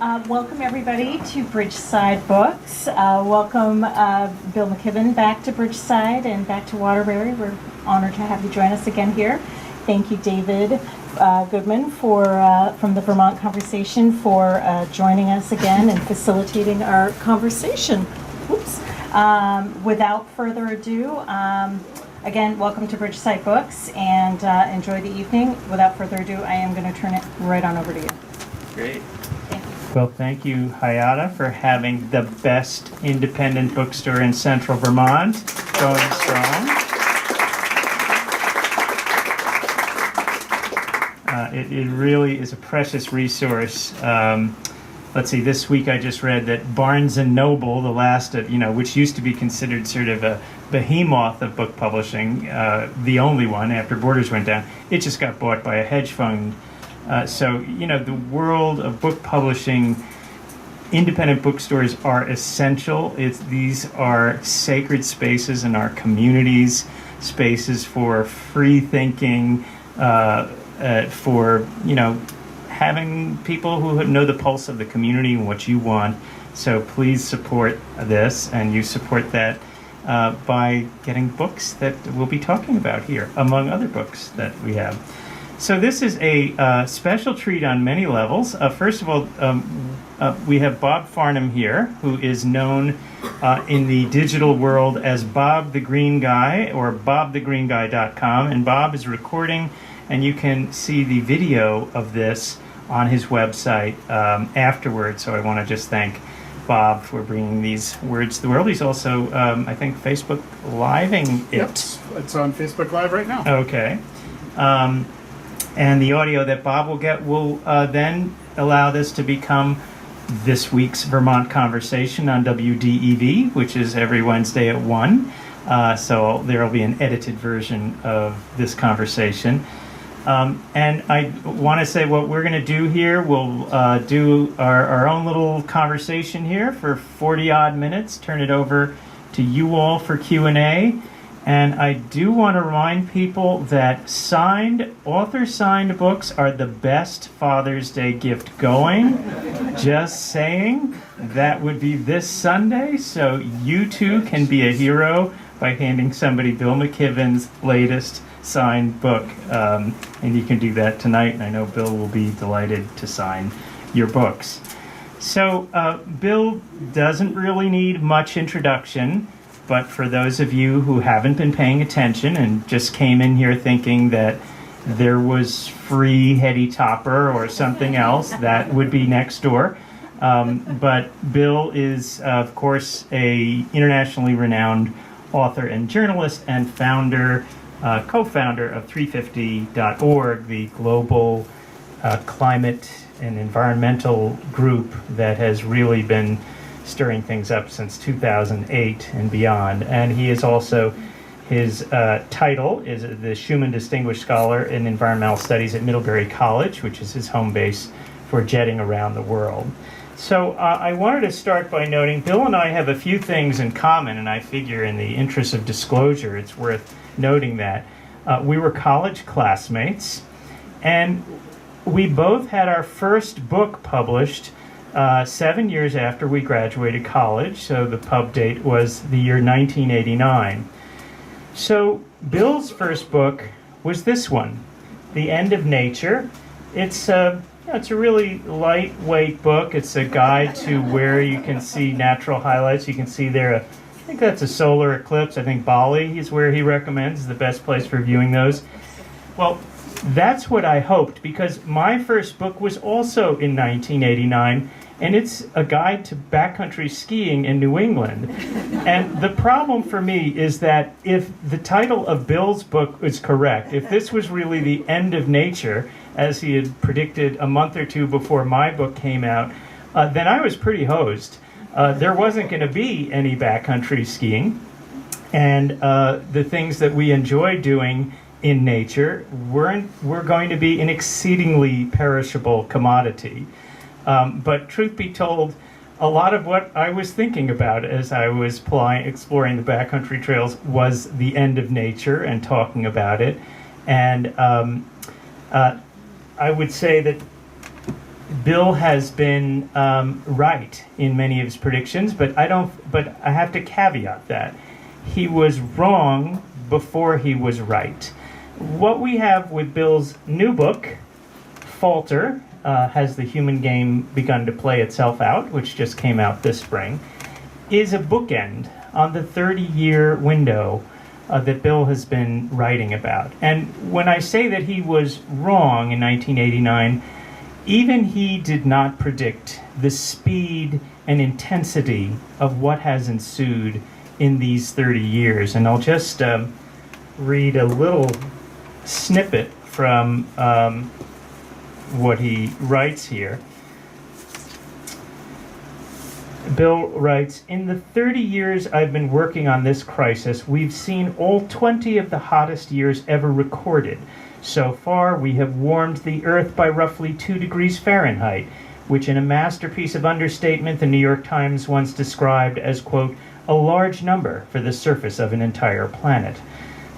Welcome everybody to Bridgeside Books. Welcome Bill McKibben back to Bridgeside and back to Waterbury. We're honored to have you join us again here. Thank you, David Goodman, from the Vermont Conversation for joining us again and facilitating our conversation. Oops. Without further ado, again, welcome to Bridgeside Books and enjoy the evening. Without further ado, I am going to turn it right on over to you. Great. Well, thank you, IATA, for having the best independent bookstore in central Vermont, going strong. It really is a precious resource. Let's see, this week I just read that Barnes & Noble, the last of, which used to be considered sort of a behemoth of book publishing, the only one after Borders went down, it just got bought by a hedge fund. So, the world of book publishing, independent bookstores are essential. These are sacred spaces in our communities, spaces for free thinking, for, having people who know the pulse of the community and what you want. So please support this, and you support that by getting books that we'll be talking about here, among other books that we have. So this is a special treat on many levels. First of all, we have Bob Farnham here, who is known in the digital world as Bob the Green Guy, or bobthegreenguy.com. And Bob is recording, and you can see the video of this on his website afterwards. So I want to just thank Bob for bringing these words to the world. He's also, I think, Facebook Living it. Yep, it's on Facebook Live right now. Okay. And the audio that Bob will get will then allow this to become this week's Vermont Conversation on WDEV, which is every Wednesday at 1. So there will be an edited version of this conversation. And I want to say what we're going to do here, we'll do our own little conversation here for 40-odd minutes, turn it over to you all for Q&A. And I do want to remind people that author-signed books are the best Father's Day gift going. Just saying, that would be this Sunday, so you too can be a hero by handing somebody Bill McKibben's latest signed book. And you can do that tonight, and I know Bill will be delighted to sign your books. So Bill doesn't really need much introduction. But for those of you who haven't been paying attention and just came in here thinking that there was free Heady Topper or something else, that would be next door. But Bill is, of course, a internationally renowned author and journalist and co-founder of 350.org, the global climate and environmental group that has really been stirring things up since 2008 and beyond. And he is also, his title is the Schumann Distinguished Scholar in Environmental Studies at Middlebury College, which is his home base for jetting around the world. So I wanted to start by noting Bill and I have a few things in common, and I figure in the interest of disclosure it's worth noting that. We were college classmates, and we both had our first book published 7 years after we graduated college, so the pub date was the year 1989. So Bill's first book was this one, The End of Nature. It's a really lightweight book. It's a guide to where you can see natural highlights. You can see there, I think that's a solar eclipse. I think Bali is where he recommends is the best place for viewing those. Well, that's what I hoped, because my first book was also in 1989, and it's a guide to backcountry skiing in New England. And the problem for me is that if the title of Bill's book is correct, if this was really the end of nature, as he had predicted a month or two before my book came out, then I was pretty hosed. There wasn't going to be any backcountry skiing, and the things that we enjoy doing in nature were going to be an exceedingly perishable commodity. But truth be told, a lot of what I was thinking about as I was exploring the backcountry trails was the end of nature and talking about it. And I would say that Bill has been right in many of his predictions, but I have to caveat that he was wrong before he was right. What we have with Bill's new book, Falter, Has the Human Game Begun to Play Itself Out, which just came out this spring, is a bookend on the 30-year window that Bill has been writing about. And when I say that he was wrong in 1989, even he did not predict the speed and intensity of what has ensued in these 30 years. And I'll just read a little snippet from what he writes here. Bill writes, "In the 30 years I've been working on this crisis, we've seen all 20 of the hottest years ever recorded. So far, we have warmed the Earth by roughly 2 degrees Fahrenheit, which in a masterpiece of understatement, the New York Times once described as, quote, a large number for the surface of an entire planet.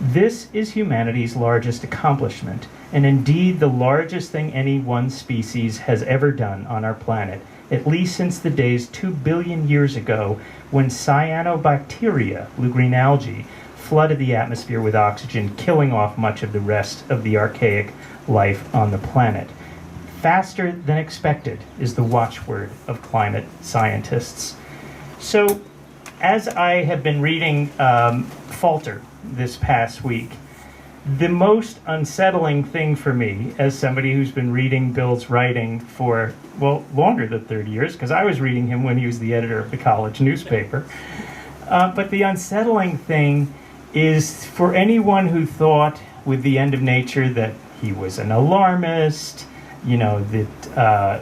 This is humanity's largest accomplishment, and indeed the largest thing any one species has ever done on our planet, at least since the days 2 billion years ago when cyanobacteria, blue-green algae, flooded the atmosphere with oxygen, killing off much of the rest of the archaic life on the planet. Faster than expected is the watchword of climate scientists." So, as I have been reading Falter this past week, the most unsettling thing for me, as somebody who's been reading Bill's writing for, well, longer than 30 years, because I was reading him when he was the editor of the college newspaper, but the unsettling thing is for anyone who thought with The End of Nature that he was an alarmist, that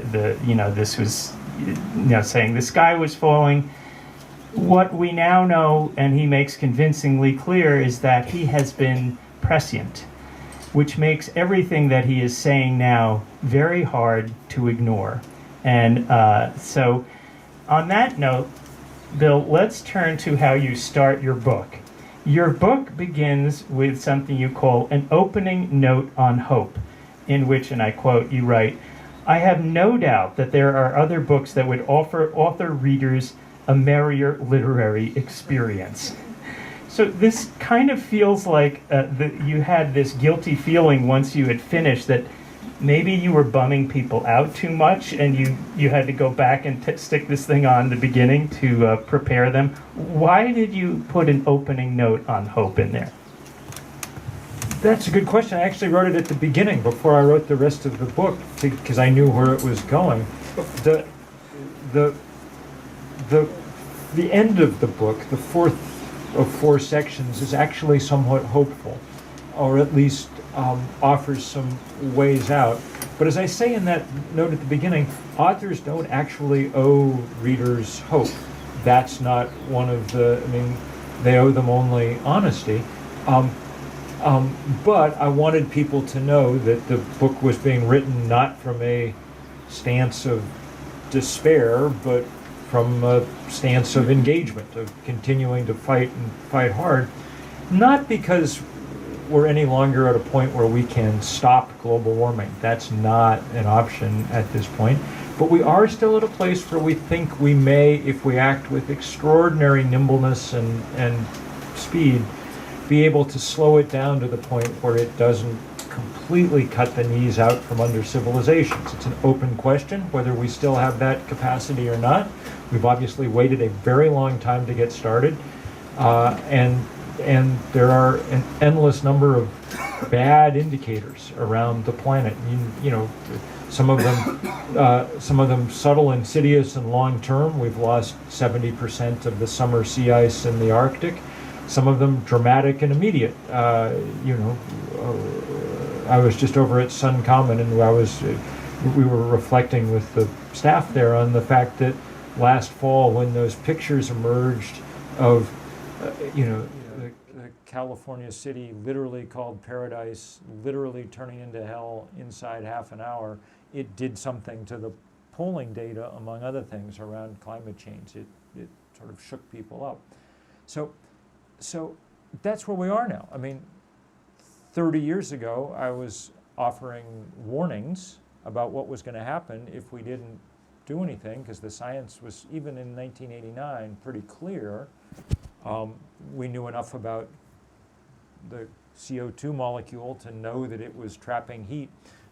this was, saying the sky was falling. What we now know, and he makes convincingly clear, is that he has been prescient, which makes everything that he is saying now very hard to ignore. And so on that note, Bill, let's turn to how you start your book. Your book begins with something you call an opening note on hope, in which, and I quote, you write, "I have no doubt that there are other books that would offer author readers a merrier literary experience." So this kind of feels like you had this guilty feeling once you had finished that maybe you were bumming people out too much and you had to go back and stick this thing on the beginning to prepare them. Why did you put an opening note on hope in there? That's a good question. I actually wrote it at the beginning before I wrote the rest of the book because I knew where it was going. The end of the book, the fourth of 4 sections, is actually somewhat hopeful, or at least offers some ways out. But as I say in that note at the beginning, authors don't actually owe readers hope. That's not one of they owe them only honesty. But I wanted people to know that the book was being written not from a stance of despair, but from a stance of engagement, of continuing to fight and fight hard. Not because we're any longer at a point where we can stop global warming. That's not an option at this point. But we are still at a place where we think we may, if we act with extraordinary nimbleness and speed, be able to slow it down to the point where it doesn't completely cut the knees out from under civilizations. It's an open question whether we still have that capacity or not. We've obviously waited a very long time to get started, and there are an endless number of bad indicators around the planet. Some of them subtle, insidious, and long-term. We've lost 70% of the summer sea ice in the Arctic. Some of them dramatic and immediate. I was just over at Sun Common, and we were reflecting with the staff there on the fact that last fall, when those pictures emerged of, the California city literally called paradise, literally turning into hell inside half an hour, it did something to the polling data, among other things, around climate change. It sort of shook people up. So that's where we are now. 30 years ago, I was offering warnings about what was going to happen if we didn't do anything, because the science was, even in 1989, pretty clear. We knew enough about the CO2 molecule to know that it was trapping heat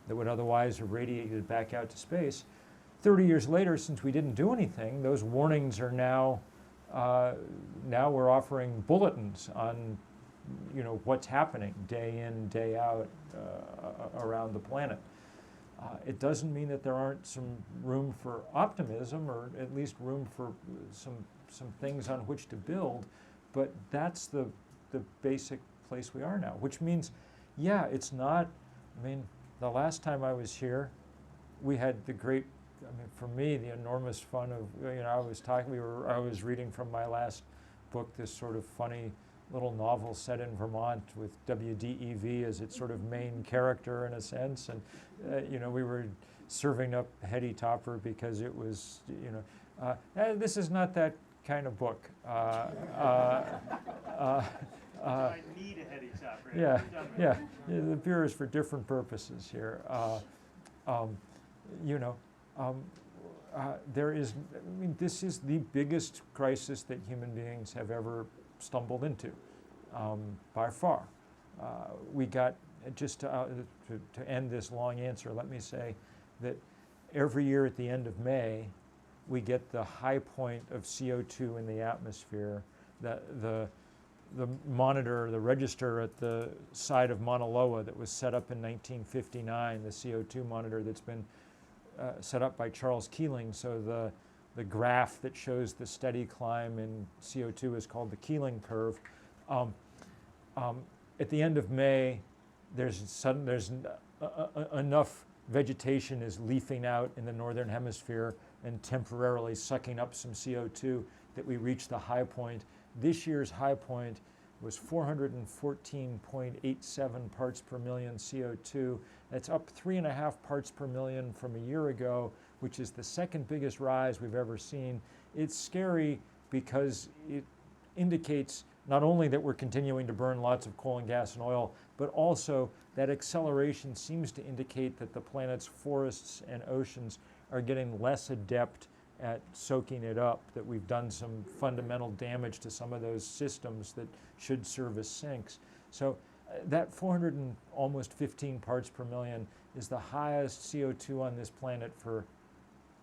that would otherwise have radiated back out to space. 30 years later, since we didn't do anything, those warnings are now we're offering bulletins on, what's happening day in, day out around the planet. It doesn't mean that there aren't some room for optimism, or at least room for some things on which to build, but that's the basic place we are now, which means, it's not, the last time I was here, we had for me, the enormous fun of, I was reading from my last book, this sort of funny little novel set in Vermont with WDEV as its sort of main character in a sense, and we were serving up Hetty Topper because it was, this is not that kind of book. I need a Hetty Topper. The beer is for different purposes here. This is the biggest crisis that human beings have ever stumbled into, by far. We got, just to end this long answer, let me say that every year at the end of May, we get the high point of CO2 in the atmosphere. The monitor, the register at the side of Mauna Loa that was set up in 1959, the CO2 monitor that's been set up by Charles Keeling, so the graph that shows the steady climb in CO2 is called the Keeling curve. At the end of May, enough vegetation is leafing out in the northern hemisphere and temporarily sucking up some CO2 that we reach the high point. This year's high point was 414.87 parts per million CO2. That's up 3.5 parts per million from a year ago, which is the second biggest rise we've ever seen. It's scary because it indicates not only that we're continuing to burn lots of coal and gas and oil, but also that acceleration seems to indicate that the planet's forests and oceans are getting less adept at soaking it up, that we've done some fundamental damage to some of those systems that should serve as sinks. So that 415 parts per million is the highest CO2 on this planet for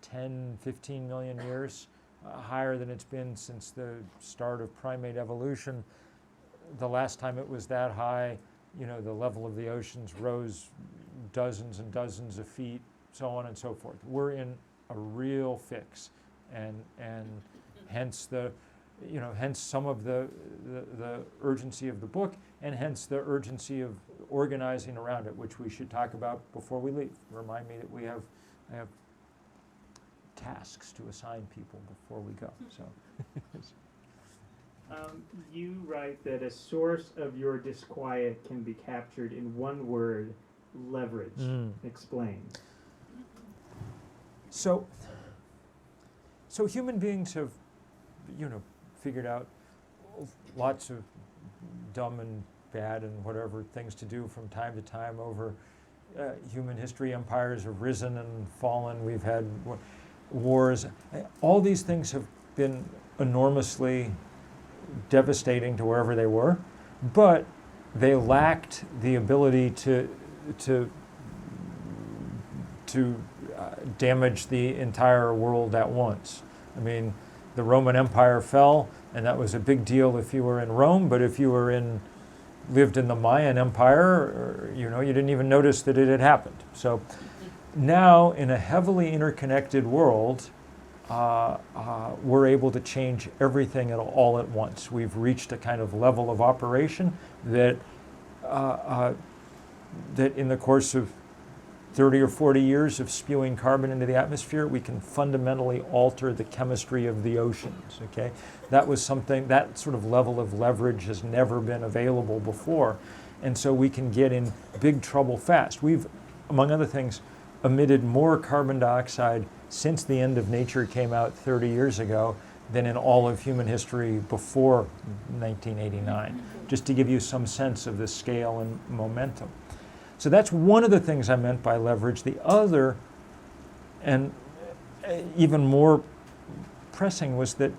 10, 15 million years, higher than it's been since the start of primate evolution. The last time it was that high, the level of the oceans rose dozens and dozens of feet, so on and so forth. We're in a real fix, and hence hence some of the urgency of the book, and hence the urgency of organizing around it, which we should talk about before we leave. Remind me that I have tasks to assign people before we go. So, you write that a source of your disquiet can be captured in one word: leverage. Explain. So human beings have, figured out lots of dumb and bad and whatever things to do from time to time over human history. Empires have risen and fallen. We've had wars. All these things have been enormously devastating to wherever they were, but they lacked the ability to damage the entire world at once. The Roman Empire fell, and that was a big deal if you were in Rome, but if you lived in the Mayan Empire, you didn't even notice that it had happened. So now, in a heavily interconnected world, we're able to change everything all at once. We've reached a kind of level of operation that in the course of 30 or 40 years of spewing carbon into the atmosphere, we can fundamentally alter the chemistry of the oceans, okay? That sort of level of leverage has never been available before. And so we can get in big trouble fast. We've, among other things, emitted more carbon dioxide since The End of Nature came out 30 years ago than in all of human history before 1989, just to give you some sense of the scale and momentum. So that's one of the things I meant by leverage. The other, and even more pressing, was that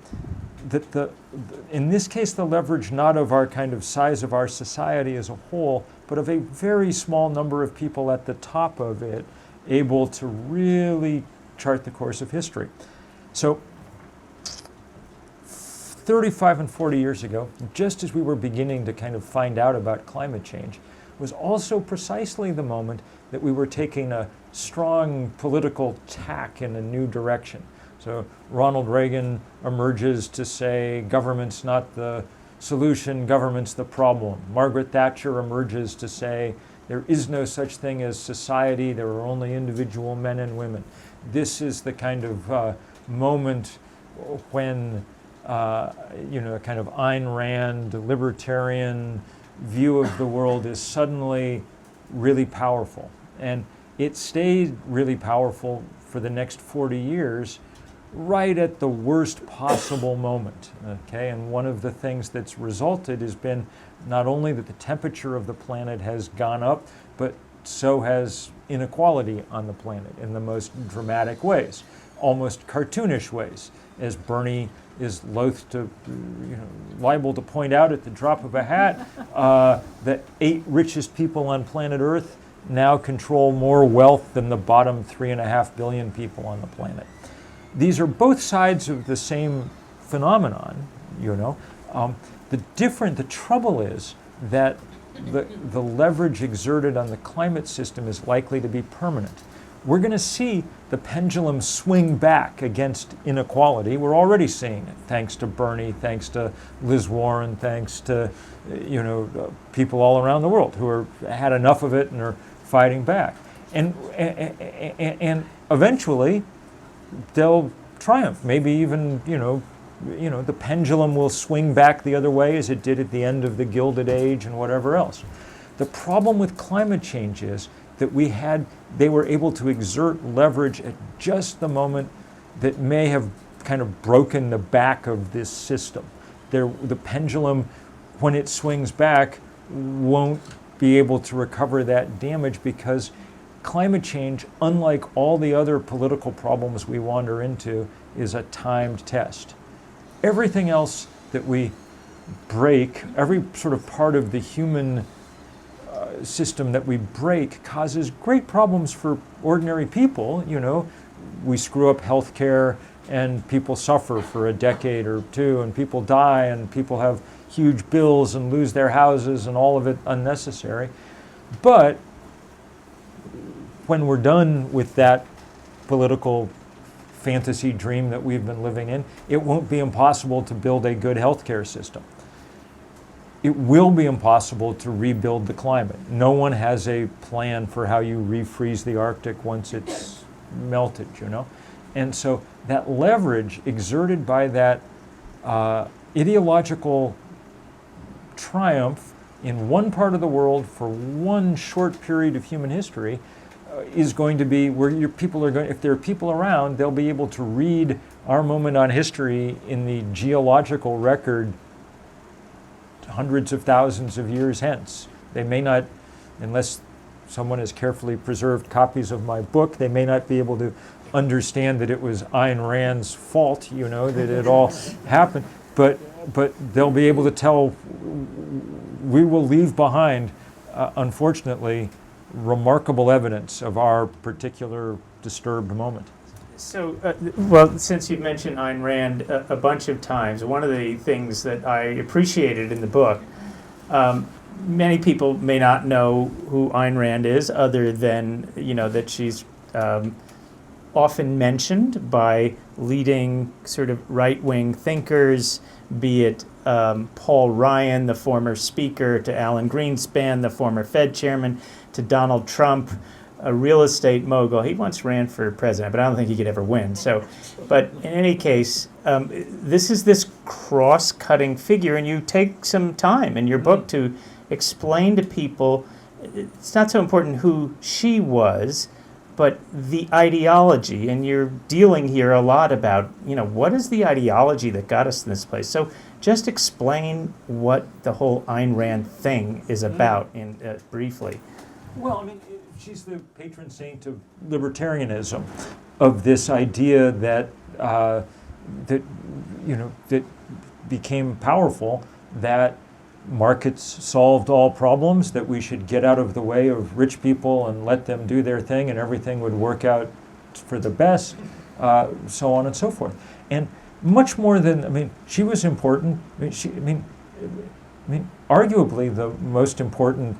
in this case, the leverage not of our kind of size of our society as a whole, but of a very small number of people at the top of it, able to really chart the course of history. So 35 and 40 years ago, just as we were beginning to kind of find out about climate change, was also precisely the moment that we were taking a strong political tack in a new direction. So Ronald Reagan emerges to say government's not the solution, government's the problem. Margaret Thatcher emerges to say there is no such thing as society, there are only individual men and women. This is the kind of moment when, a kind of Ayn Rand, libertarian view of the world is suddenly really powerful. And it stayed really powerful for the next 40 years, right at the worst possible moment, okay? And one of the things that's resulted has been not only that the temperature of the planet has gone up, but so has inequality on the planet in the most dramatic ways, almost cartoonish ways, as Bernie is loath to, liable to point out at the drop of a hat, the 8 richest people on planet Earth now control more wealth than the bottom 3.5 billion people on the planet. These are both sides of the same phenomenon, The trouble is that the leverage exerted on the climate system is likely to be permanent. We're going to see the pendulum swing back against inequality. We're already seeing it, thanks to Bernie, thanks to Liz Warren, thanks to people all around the world who had enough of it and are fighting back. And eventually, they'll triumph. Maybe even, the pendulum will swing back the other way as it did at the end of the Gilded Age and whatever else. The problem with climate change is that they were able to exert leverage at just the moment that may have kind of broken the back of this system. The pendulum, when it swings back, won't be able to recover that damage because climate change, unlike all the other political problems we wander into, is a timed test. Everything else that we break, every sort of part of the human system that we break causes great problems for ordinary people. We screw up healthcare and people suffer for a decade or two and people die and people have huge bills and lose their houses and all of it unnecessary. But when we're done with that political fantasy dream that we've been living in, it won't be impossible to build a good healthcare system. It will be impossible to rebuild the climate. No one has a plan for how you refreeze the Arctic once it's melted, And so that leverage exerted by that ideological triumph in one part of the world for one short period of human history is going to be where if there are people around, they'll be able to read our moment on history in the geological record hundreds of thousands of years hence. They may not, unless someone has carefully preserved copies of my book, they may not be able to understand that it was Ayn Rand's fault, that it all happened. But they'll be able to tell, we will leave behind, unfortunately, remarkable evidence of our particular disturbed moment. So, since you've mentioned Ayn Rand a bunch of times, one of the things that I appreciated in the book, many people may not know who Ayn Rand is, other than, that she's often mentioned by leading sort of right-wing thinkers, be it Paul Ryan, the former speaker, to Alan Greenspan, the former Fed chairman, to Donald Trump, a real estate mogul. He once ran for president, but I don't think he could ever win. But in any case, this is this cross-cutting figure, and you take some time in your book to explain to people, it's not so important who she was, but the ideology, and you're dealing here a lot about, what is the ideology that got us in this place? So just explain what the whole Ayn Rand thing is about briefly. Well, I mean, she's the patron saint of libertarianism, of this idea that that became powerful, that markets solved all problems, that we should get out of the way of rich people and let them do their thing, and everything would work out for the best, so on and so forth. And much more than, I mean, she was important. I mean, arguably the most important,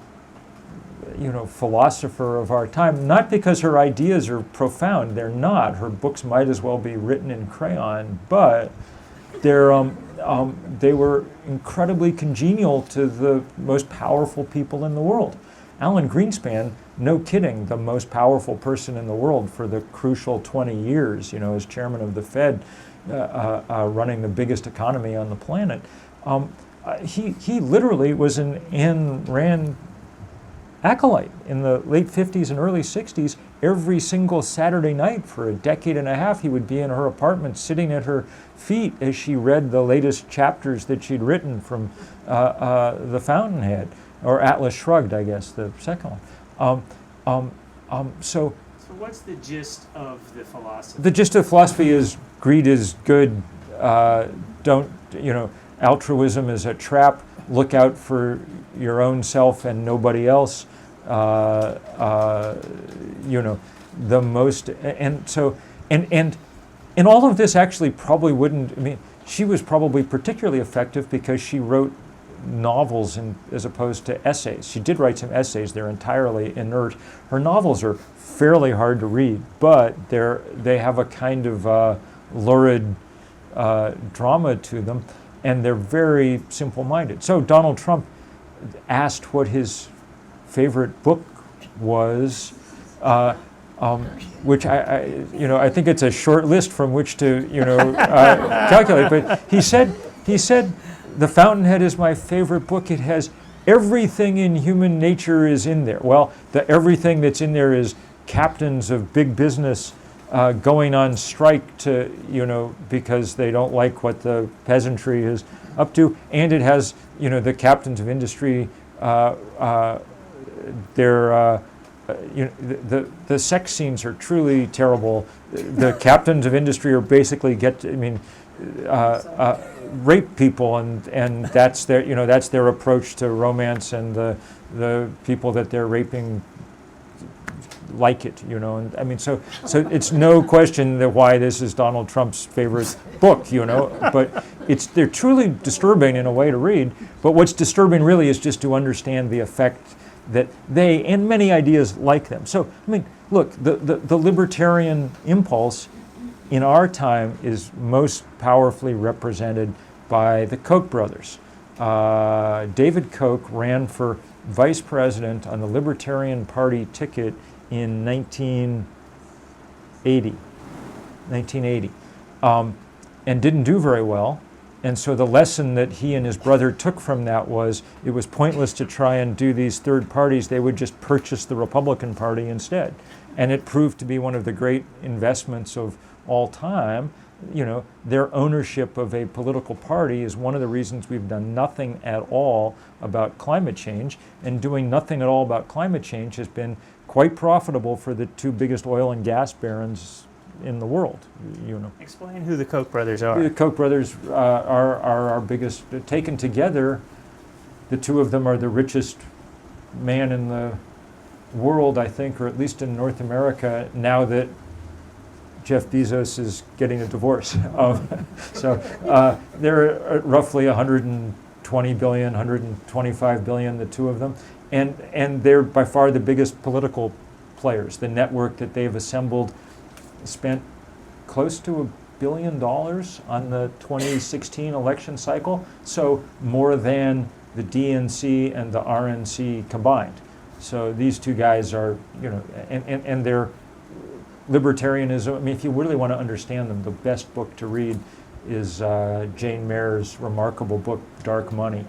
philosopher of our time. Not because her ideas are profound; they're not. Her books might as well be written in crayon, but they were incredibly congenial to the most powerful people in the world. Alan Greenspan, no kidding, the most powerful person in the world for the crucial 20 years, as chairman of the Fed, running the biggest economy on the planet. He literally was an Ayn Rand acolyte in the late 50s and early 60s. Every single Saturday night for a decade and a half, he would be in her apartment sitting at her feet as she read the latest chapters that she'd written from The Fountainhead, or Atlas Shrugged, I guess, the second one. So what's the gist of the philosophy? The gist of philosophy is greed is good, altruism is a trap, look out for your own self and nobody else. The most, and all of this actually probably wouldn't, I mean, she was probably particularly effective because she wrote novels as opposed to essays. She did write some essays, they're entirely inert. Her novels are fairly hard to read, but they have a kind of lurid drama to them, and they're very simple-minded. So Donald Trump asked what his favorite book was, which I think it's a short list from which to calculate. But he said The Fountainhead is my favorite book. It has everything in human nature is in there. Well, everything that's in there is captains of big business going on strike because they don't like what the peasantry is up to, and it has the captains of industry. The sex scenes are truly terrible. The captains of industry are basically rape people, and that's their approach to romance, and the people that they're raping like it, and I mean, so it's no question that why this is Donald Trump's favorite book, but they're truly disturbing in a way to read. But what's disturbing really is just to understand the effect that they and many ideas like them. So I mean, look, the libertarian impulse in our time is most powerfully represented by the Koch brothers. David Koch ran for vice president on the Libertarian Party ticket in 1980, and didn't do very well. And so the lesson that he and his brother took from that was it was pointless to try and do these third parties. They would just purchase the Republican Party instead. And it proved to be one of the great investments of all time. Their ownership of a political party is one of the reasons we've done nothing at all about climate change. And doing nothing at all about climate change has been quite profitable for the two biggest oil and gas barons in the world. Explain who the Koch brothers are. The Koch brothers are our biggest. Taken together, the two of them are the richest man in the world, I think, or at least in North America, now that Jeff Bezos is getting a divorce. They're roughly 120 billion, 125 billion, the two of them. And they're by far the biggest political players. The network that they've assembled spent close to $1 billion on the 2016 election cycle, so more than the DNC and the RNC combined. So these two guys are, and their libertarianism, I mean, if you really want to understand them, the best book to read is Jane Mayer's remarkable book, Dark Money,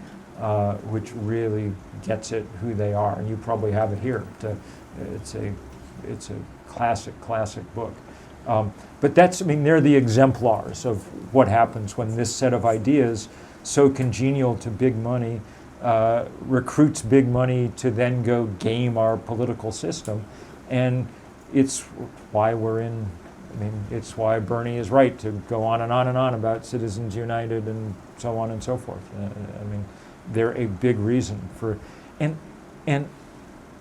which really gets at who they are. And you probably have it here. It's a classic book. But they're the exemplars of what happens when this set of ideas, so congenial to big money, recruits big money to then go game our political system. And it's why it's why Bernie is right to go on and on and on about Citizens United and so on and so forth. They're a big reason for, and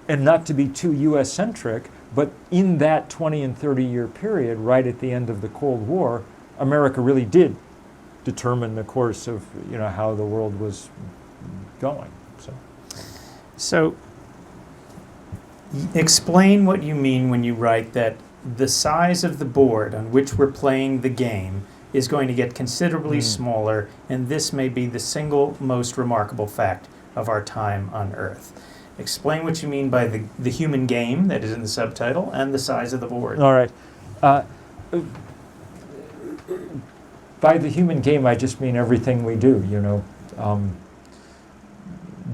not to be too U.S. centric, but in that 20 and 30 year period, right at the end of the Cold War, America really did determine the course of how the world was going. So explain what you mean when you write that the size of the board on which we're playing the game is going to get considerably smaller, and this may be the single most remarkable fact of our time on Earth. Explain what you mean by the human game that is in the subtitle and the size of the board. All right. By the human game, I just mean everything we do,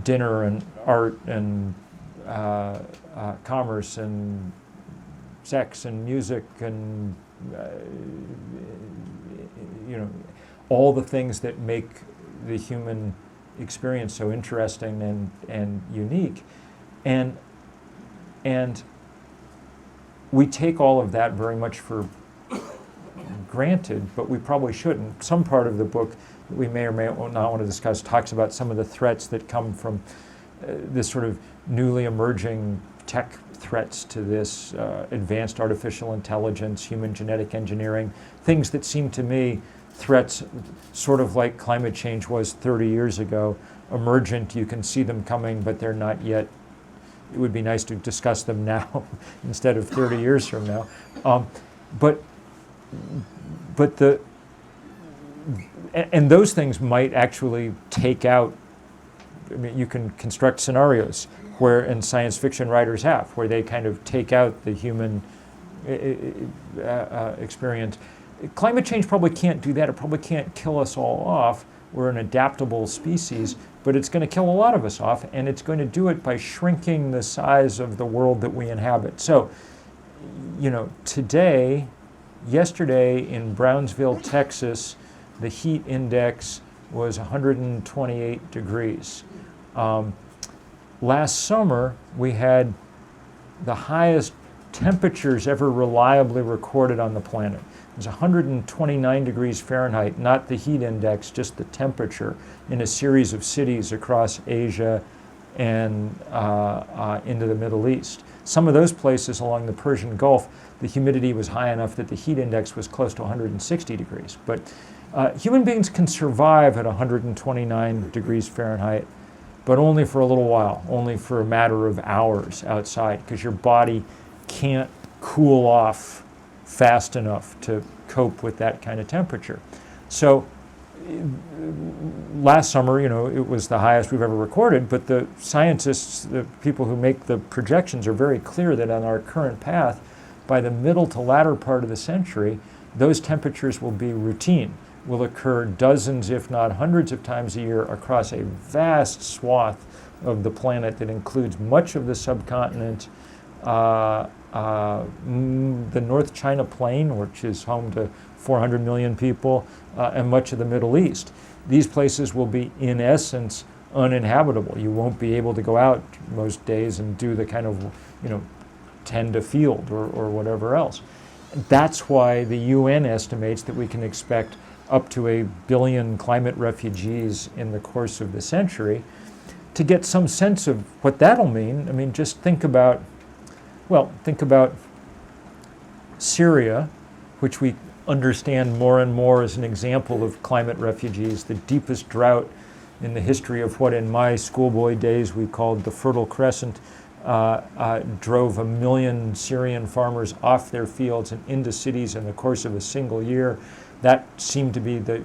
dinner and art and commerce and sex and music and all the things that make the human experience so interesting and unique, and we take all of that very much for granted, but we probably shouldn't. Some part of the book that we may or may not want to discuss talks about some of the threats that come from this sort of newly emerging tech threats to this advanced artificial intelligence, human genetic engineering, things that seem to me threats sort of like climate change was 30 years ago, emergent, you can see them coming, but they're not yet. It would be nice to discuss them now instead of 30 years from now. But those things might actually take out, you can construct scenarios and science fiction writers have, where they kind of take out the human experience. Climate change probably can't do that. It probably can't kill us all off. We're an adaptable species, but it's going to kill a lot of us off, and it's going to do it by shrinking the size of the world that we inhabit. So, yesterday in Brownsville, Texas, the heat index was 128 degrees. Last summer, we had the highest temperatures ever reliably recorded on the planet. It was 129 degrees Fahrenheit, not the heat index, just the temperature, in a series of cities across Asia and into the Middle East. Some of those places along the Persian Gulf, the humidity was high enough that the heat index was close to 160 degrees. But human beings can survive at 129 degrees Fahrenheit, but only for a little while, only for a matter of hours outside, because your body can't cool off fast enough to cope with that kind of temperature. So last summer, it was the highest we've ever recorded, but the scientists, the people who make the projections, are very clear that on our current path, by the middle to latter part of the century, those temperatures will be routine, will occur dozens, if not hundreds of times a year across a vast swath of the planet that includes much of the subcontinent, the North China Plain, which is home to 400 million people, and much of the Middle East. These places will be, in essence, uninhabitable. You won't be able to go out most days and do the kind of, tend a field or whatever else. That's why the UN estimates that we can expect up to 1 billion climate refugees in the course of the century. To get some sense of what that'll mean, just think about Syria, which we understand more and more as an example of climate refugees, the deepest drought in the history of what in my schoolboy days we called the Fertile Crescent, drove 1 million Syrian farmers off their fields and into cities in the course of a single year. That seemed to be the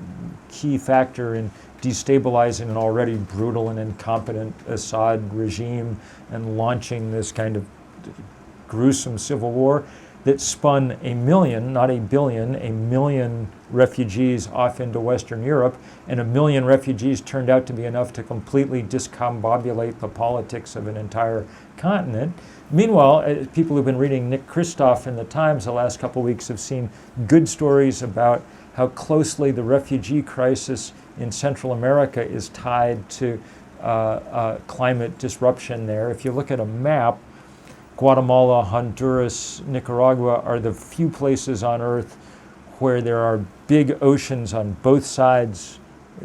key factor in destabilizing an already brutal and incompetent Assad regime and launching this kind of gruesome civil war that spun 1 million, not 1 billion, 1 million refugees off into Western Europe, and 1 million refugees turned out to be enough to completely discombobulate the politics of an entire continent. Meanwhile, people who've been reading Nick Kristof in the Times the last couple of weeks have seen good stories about how closely the refugee crisis in Central America is tied to climate disruption there. If you look at a map, Guatemala, Honduras, Nicaragua are the few places on Earth where there are big oceans on both sides,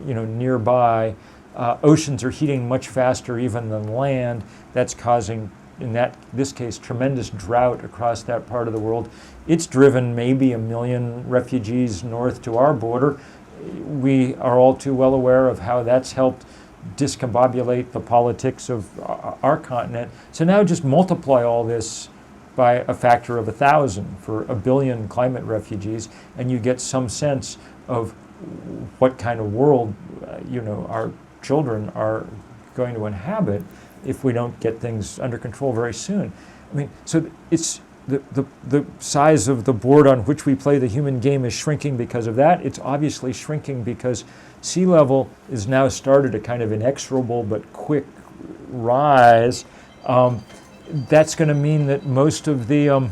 nearby. Oceans are heating much faster even than land. That's causing, in this case, tremendous drought across that part of the world. It's driven maybe 1 million refugees north to our border. We are all too well aware of how that's helped discombobulate the politics of our continent. So now just multiply all this by a factor of 1,000 for 1 billion climate refugees, and you get some sense of what kind of world, our children are going to inhabit if we don't get things under control very soon. I mean, so it's the size of the board on which we play the human game is shrinking because of that. It's obviously shrinking because sea level is now started a kind of inexorable but quick rise. That's going to mean that most of the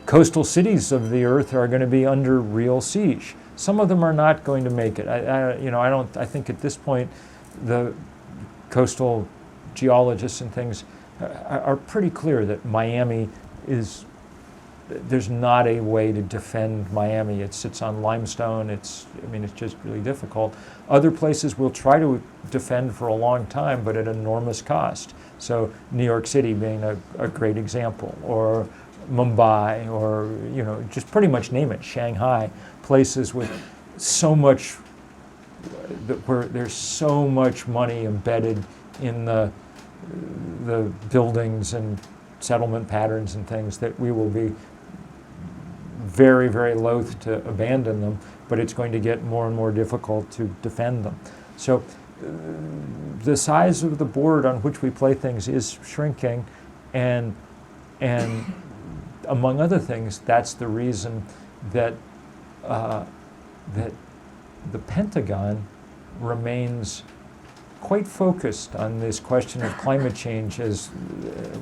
coastal cities of the Earth are going to be under real siege. Some of them are not going to make it. I think at this point the coastal geologists and things are pretty clear that Miami there's not a way to defend Miami. It sits on limestone. It's just really difficult. Other places will try to defend for a long time, but at enormous cost. So New York City being a great example, or Mumbai, or just pretty much name it, Shanghai, places with so much, where there's so much money embedded in the buildings and settlement patterns and things that we will be very, very loath to abandon them, but it's going to get more and more difficult to defend them. So the size of the board on which we play things is shrinking, and among other things, that's the reason that that the Pentagon remains quite focused on this question of climate change, as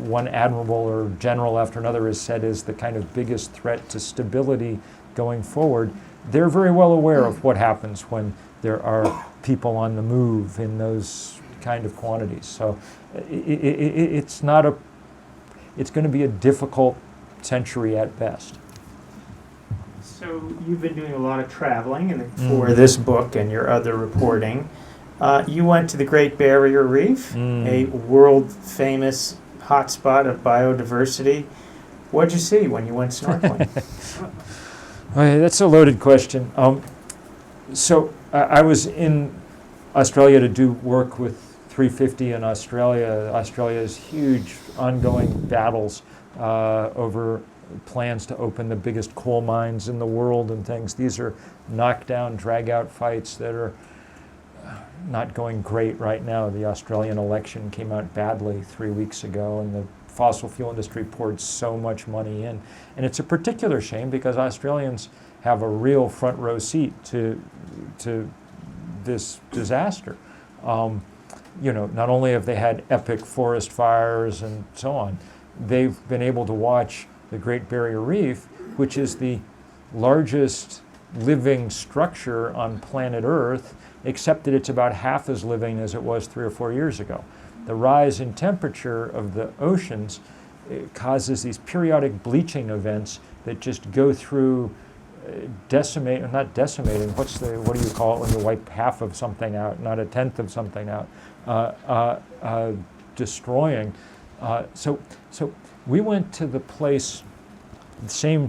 one admiral or general after another has said is the kind of biggest threat to stability going forward. They're very well aware of what happens when there are people on the move in those kind of quantities. So it's going to be a difficult century at best. So you've been doing a lot of traveling for this book and your other reporting. You went to the Great Barrier Reef, a world-famous hotspot of biodiversity. What did you see when you went snorkeling? That's a loaded question. So I was in Australia to do work with 350 in Australia. Australia's huge ongoing battles over plans to open the biggest coal mines in the world and things. These are knockdown, drag-out fights that are not going great right now. The Australian election came out badly 3 weeks ago, and the fossil fuel industry poured so much money in. And it's a particular shame because Australians have a real front row seat to this disaster. Not only have they had epic forest fires and so on, they've been able to watch the Great Barrier Reef, which is the largest living structure on planet Earth, except that it's about half as living as it was 3 or 4 years ago. The rise in temperature of the oceans causes these periodic bleaching events that just go through what do you call it when you wipe half of something out, not a tenth of something out, destroying. So we went to the place, same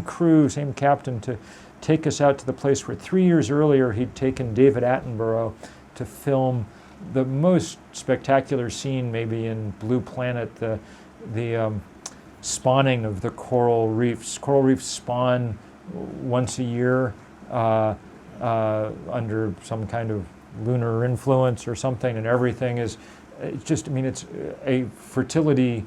crew, same captain, to take us out to the place where 3 years earlier he'd taken David Attenborough to film the most spectacular scene maybe in Blue Planet, the spawning of the coral reefs. Coral reefs spawn once a year under some kind of lunar influence or something, and everything is it's a fertility.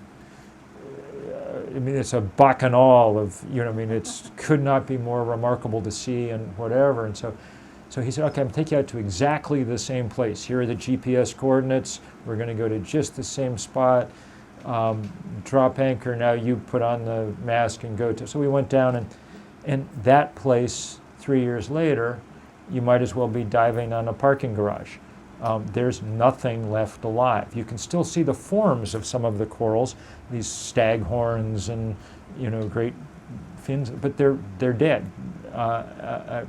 It's a bacchanal of, it could not be more remarkable to see and whatever. And so he said, okay, I'm going to take you out to exactly the same place. Here are the GPS coordinates. We're going to go to just the same spot. Drop anchor. Now you put on the mask and go to. So we went down, and that place 3 years later, you might as well be diving on a parking garage. there's nothing left alive. You can still see the forms of some of the corals, these staghorns and great fins, but they're dead,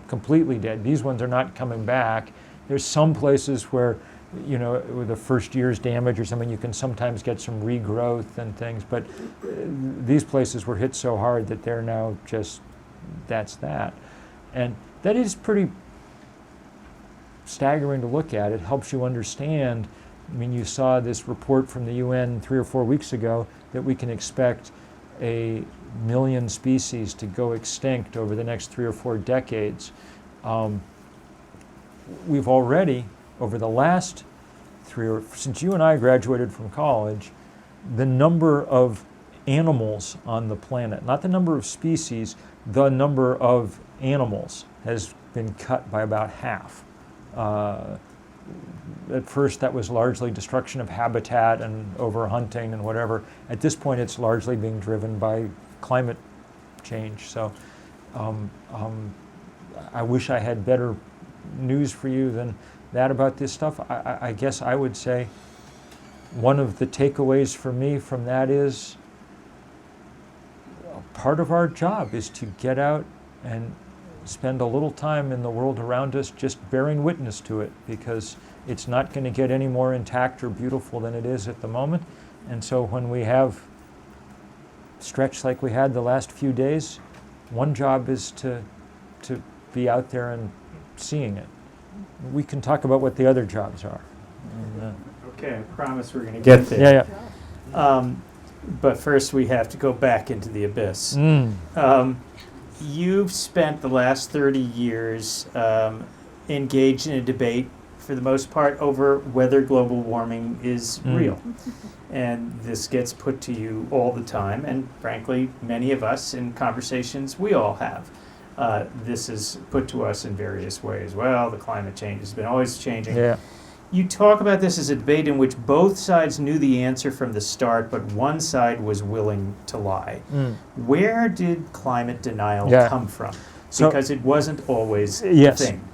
completely dead. These ones are not coming back. There's some places where with the first year's damage or something, you can sometimes get some regrowth and things, but these places were hit so hard that they're now just, that's that. And that is pretty staggering to look at. It helps you understand. I mean, you saw this report from the UN 3 or 4 weeks ago that we can expect 1 million species to go extinct over the next 3 or 4 decades. We've already, over the last since you and I graduated from college, the number of animals on the planet, not the number of species, the number of animals has been cut by about half. At first that was largely destruction of habitat and overhunting and whatever. At this point it's largely being driven by climate change. So I wish I had better news for you than that about this stuff. I guess I would say one of the takeaways for me from that is part of our job is to get out and spend a little time in the world around us just bearing witness to it, because it's not going to get any more intact or beautiful than it is at the moment. And so when we have stretch like we had the last few days, one job is to be out there and seeing it. We can talk about what the other jobs are. Okay, I promise we're going to get there. Yeah. But first we have to go back into the abyss. You've spent the last 30 years engaged in a debate, for the most part, over whether global warming is real. And this gets put to you all the time, and frankly, many of us in conversations we all have. This is put to us in various ways. Well, the climate change has been always changing. Yeah. You talk about this as a debate in which both sides knew the answer from the start, but one side was willing to lie. Where did climate denial come from? Because it wasn't always a thing.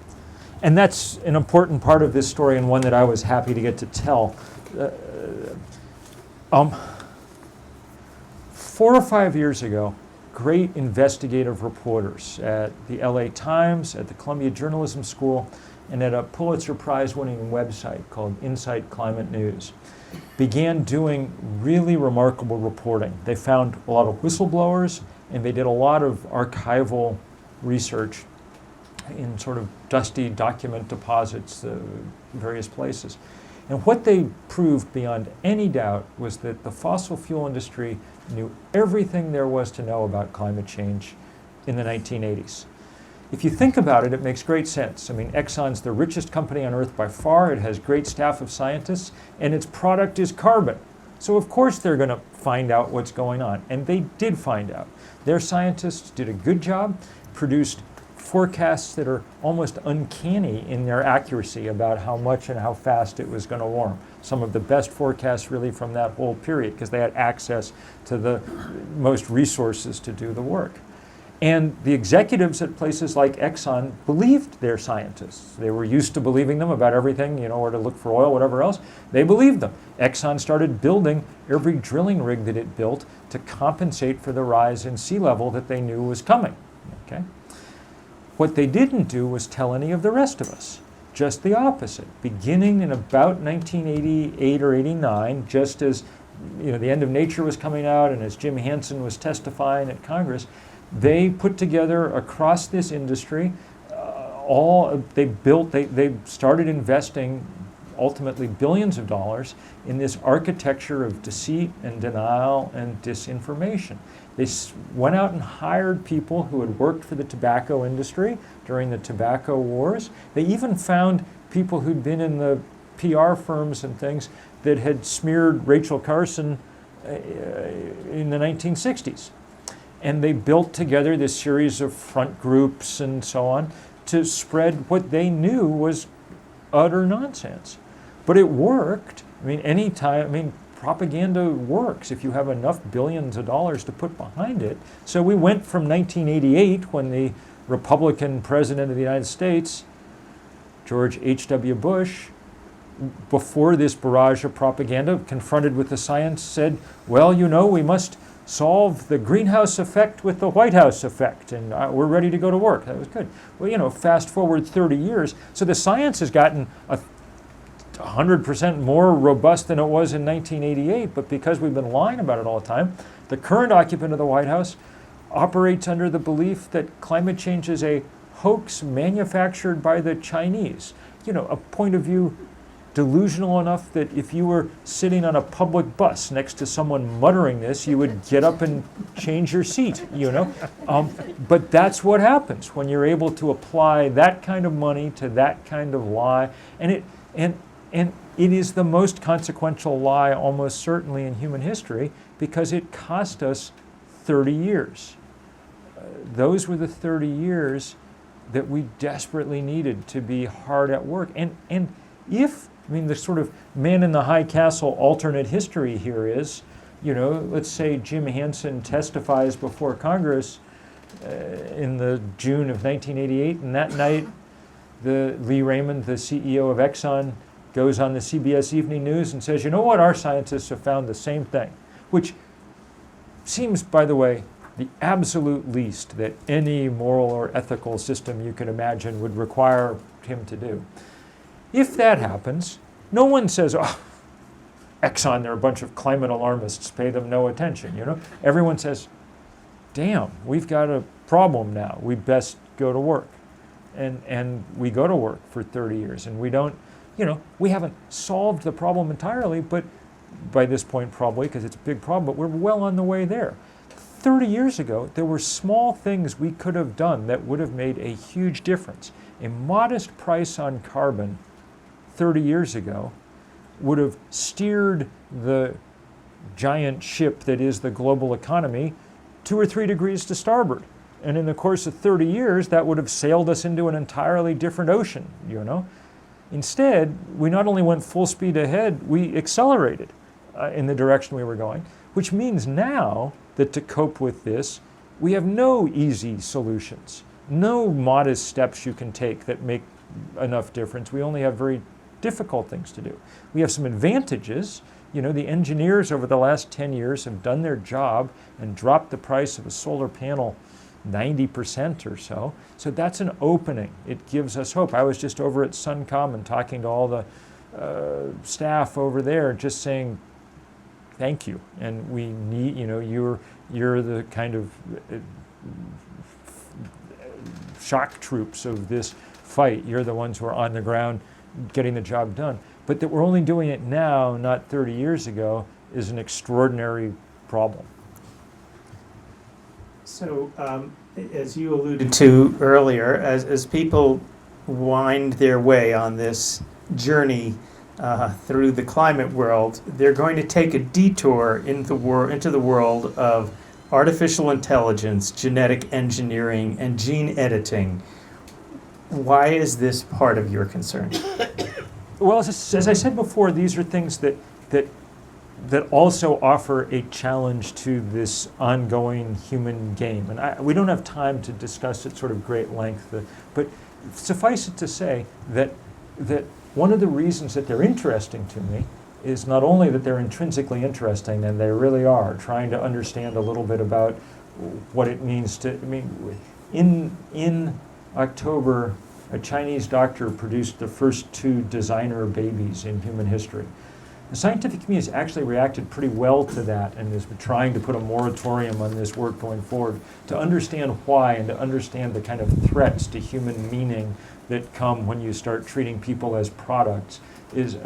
And that's an important part of this story, and one that I was happy to get to tell. 4 or 5 years ago, great investigative reporters at the LA Times, at the Columbia Journalism School, and at a Pulitzer Prize-winning website called Insight Climate News, began doing really remarkable reporting. They found a lot of whistleblowers, and they did a lot of archival research in sort of dusty document deposits, various places. And what they proved beyond any doubt was that the fossil fuel industry knew everything there was to know about climate change in the 1980s. If you think about it, it makes great sense. I mean, Exxon's the richest company on Earth by far. It has great staff of scientists, and its product is carbon. So of course they're going to find out what's going on. And they did find out. Their scientists did a good job, produced forecasts that are almost uncanny in their accuracy about how much and how fast it was going to warm. Some of the best forecasts really from that whole period, because they had access to the most resources to do the work. And the executives at places like Exxon believed their scientists. They were used to believing them about everything, where to look for oil, whatever else. They believed them. Exxon started building every drilling rig that it built to compensate for the rise in sea level that they knew was coming. Okay? What they didn't do was tell any of the rest of us. Just the opposite. Beginning in about 1988 or 89, just as the end of Nature was coming out and as Jim Hansen was testifying at Congress, they put together across this industry, they started investing ultimately billions of dollars in this architecture of deceit and denial and disinformation. They went out and hired people who had worked for the tobacco industry during the tobacco wars. They even found people who'd been in the PR firms and things that had smeared Rachel Carson in the 1960s. And they built together this series of front groups and so on to spread what they knew was utter nonsense. But it worked. Propaganda works if you have enough billions of dollars to put behind it. So we went from 1988, when the Republican president of the United States, George H.W. Bush, before this barrage of propaganda, confronted with the science, said, well, we must solve the greenhouse effect with the White House effect, and we're ready to go to work. That was good. Well, fast forward 30 years, so the science has gotten 100% more robust than it was in 1988, but because we've been lying about it all the time, the current occupant of the White House operates under the belief that climate change is a hoax manufactured by the Chinese. A point of view delusional enough that if you were sitting on a public bus next to someone muttering this, you would get up and change your seat, But that's what happens when you're able to apply that kind of money to that kind of lie. And it is the most consequential lie almost certainly in human history because it cost us 30 years. Those were the 30 years that we desperately needed to be hard at work. And if the sort of man in the high castle alternate history here is, let's say Jim Hansen testifies before Congress in the June of 1988, and that night Lee Raymond, the CEO of Exxon, goes on the CBS Evening News and says, our scientists have found the same thing, which seems, by the way, the absolute least that any moral or ethical system you can imagine would require him to do. If that happens, no one says, Exxon, they're a bunch of climate alarmists, pay them no attention, Everyone says, damn, we've got a problem now. We best go to work. And we go to work for 30 years. And we don't, we haven't solved the problem entirely, but by this point probably, because it's a big problem, but we're well on the way there. 30 years ago, there were small things we could have done that would have made a huge difference. A modest price on carbon 30 years ago would have steered the giant ship that is the global economy 2 or 3 degrees to starboard. And in the course of 30 years, that would have sailed us into an entirely different ocean, Instead, we not only went full speed ahead, we accelerated in the direction we were going, which means now that to cope with this, we have no easy solutions, no modest steps you can take that make enough difference. We only have very difficult things to do. We have some advantages. The engineers over the last 10 years have done their job and dropped the price of a solar panel 90% or so. So that's an opening. It gives us hope. I was just over at Suncom and talking to all the staff over there, just saying, thank you. And we need, you're the kind of shock troops of this fight. You're the ones who are on the ground getting the job done. But that we're only doing it now, not 30 years ago, is an extraordinary problem. So, as you alluded to earlier, as people wind their way on this journey through the climate world, they're going to take a detour into the world of artificial intelligence, genetic engineering, and gene editing. Why is this part of your concern? Well, as I said before, these are things that also offer a challenge to this ongoing human game. And we don't have time to discuss it sort of great length, but suffice it to say that one of the reasons that they're interesting to me is not only that they're intrinsically interesting, and they really are, trying to understand a little bit about what it means to, in October, a Chinese doctor produced the first 2 designer babies in human history. The scientific community has actually reacted pretty well to that and has been trying to put a moratorium on this work going forward to understand why and to understand the kind of threats to human meaning that come when you start treating people as products is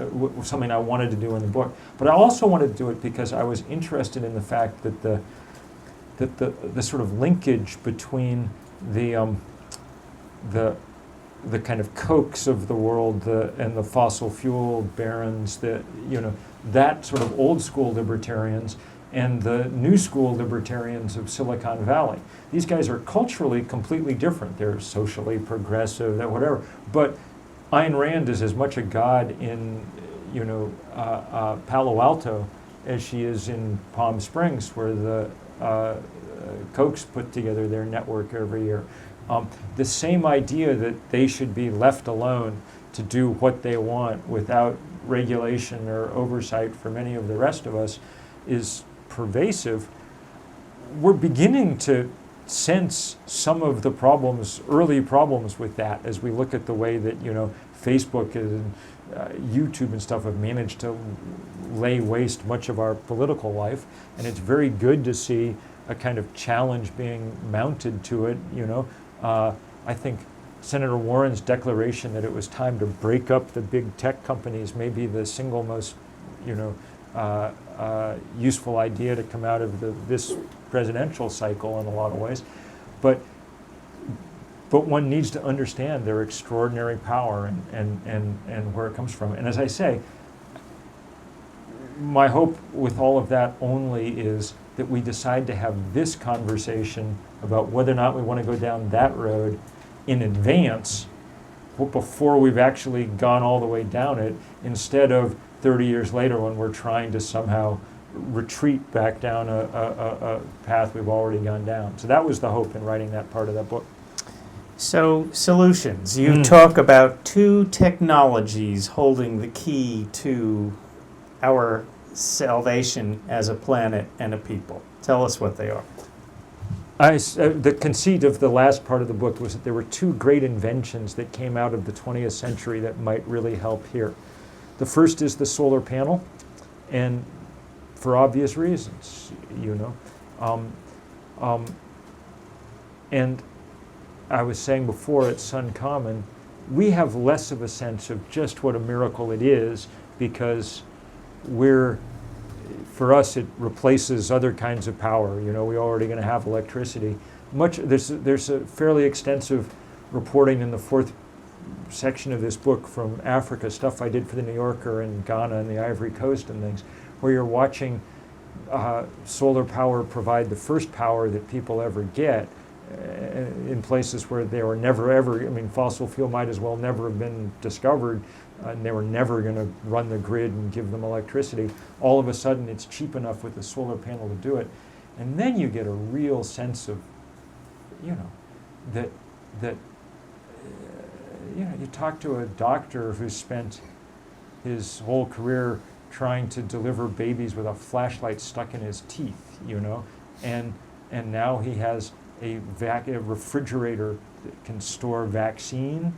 something I wanted to do in the book. But I also wanted to do it because I was interested in the fact that the sort of linkage between the kind of Kochs of the world and the fossil fuel barons, that sort of old school libertarians and the new school libertarians of Silicon Valley. These guys are culturally completely different. They're socially progressive, whatever. But Ayn Rand is as much a god in Palo Alto as she is in Palm Springs, where the Kochs put together their network every year. The same idea that they should be left alone to do what they want without regulation or oversight for many of the rest of us is pervasive, we're beginning to sense some of the problems, early problems with that, as we look at the way that, Facebook and YouTube and stuff have managed to lay waste much of our political life. And it's very good to see a kind of challenge being mounted to it. I think Senator Warren's declaration that it was time to break up the big tech companies may be the single most, useful idea to come out of this presidential cycle in a lot of ways. But one needs to understand their extraordinary power and where it comes from. And as I say, my hope with all of that only is that we decide to have this conversation about whether or not we want to go down that road in advance before we've actually gone all the way down it, instead of 30 years later when we're trying to somehow retreat back down a path we've already gone down. So that was the hope in writing that part of that book. So, solutions. You talk about two technologies holding the key to our salvation as a planet and a people. Tell us what they are. The conceit of the last part of the book was that there were two great inventions that came out of the 20th century that might really help here. The first is the solar panel, and for obvious reasons, and I was saying before at Sun Common, we have less of a sense of just what a miracle it is, because for us, it replaces other kinds of power. We're already going to have electricity. There's a fairly extensive reporting in the fourth section of this book from Africa, stuff I did for the New Yorker and Ghana and the Ivory Coast and things, where you're watching solar power provide the first power that people ever get in places where they were never ever, fossil fuel might as well never have been discovered, and they were never going to run the grid and give them electricity. All of a sudden it's cheap enough with the solar panel to do it. And then you get a real sense of, that you talk to a doctor who spent his whole career trying to deliver babies with a flashlight stuck in his teeth, and now he has a refrigerator that can store vaccine.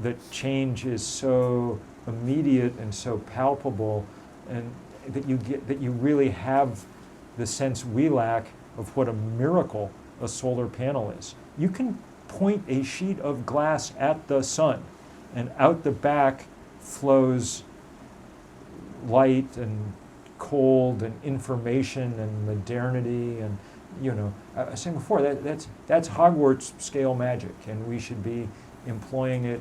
The change is so immediate and so palpable, and that you really have the sense we lack of what a miracle a solar panel is. You can point a sheet of glass at the sun, and out the back flows light and cold and information and modernity, and I was saying before that's Hogwarts scale magic, and we should be employing it.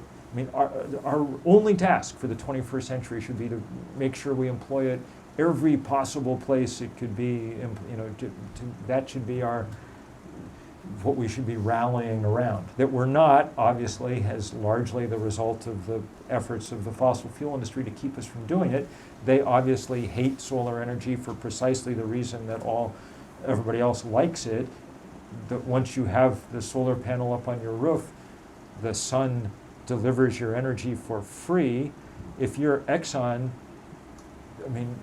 Our only task for the 21st century should be to make sure we employ it every possible place it could be. That should be what we should be rallying around. That we're not, obviously, has largely the result of the efforts of the fossil fuel industry to keep us from doing it. They obviously hate solar energy for precisely the reason that everybody else likes it. That once you have the solar panel up on your roof, the sun delivers your energy for free. If you're Exxon,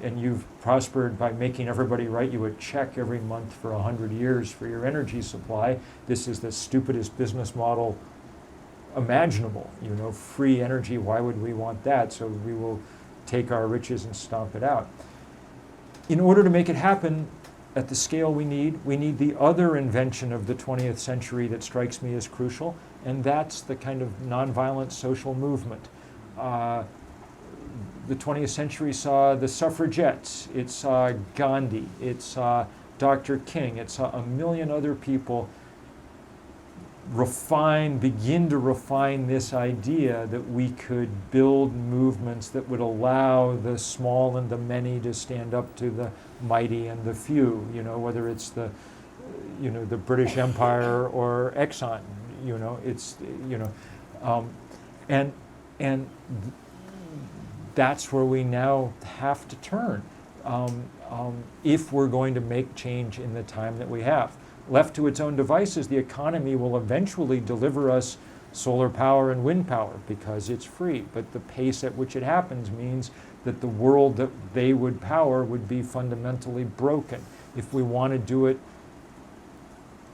and you've prospered by making everybody write you a check every month for 100 years for your energy supply, this is the stupidest business model imaginable. Free energy, why would we want that? So we will take our riches and stomp it out. In order to make it happen at the scale we need the other invention of the 20th century that strikes me as crucial, and that's the kind of nonviolent social movement. The 20th century saw the suffragettes, it saw Gandhi, it saw Dr. King, it saw a million other people begin to refine this idea that we could build movements that would allow the small and the many to stand up to the mighty and the few, whether it's the British Empire or Exxon, and that's where we now have to turn if we're going to make change in the time that we have. Left to its own devices, the economy will eventually deliver us solar power and wind power because it's free. But the pace at which it happens means that the world that they would power would be fundamentally broken. If we want to do it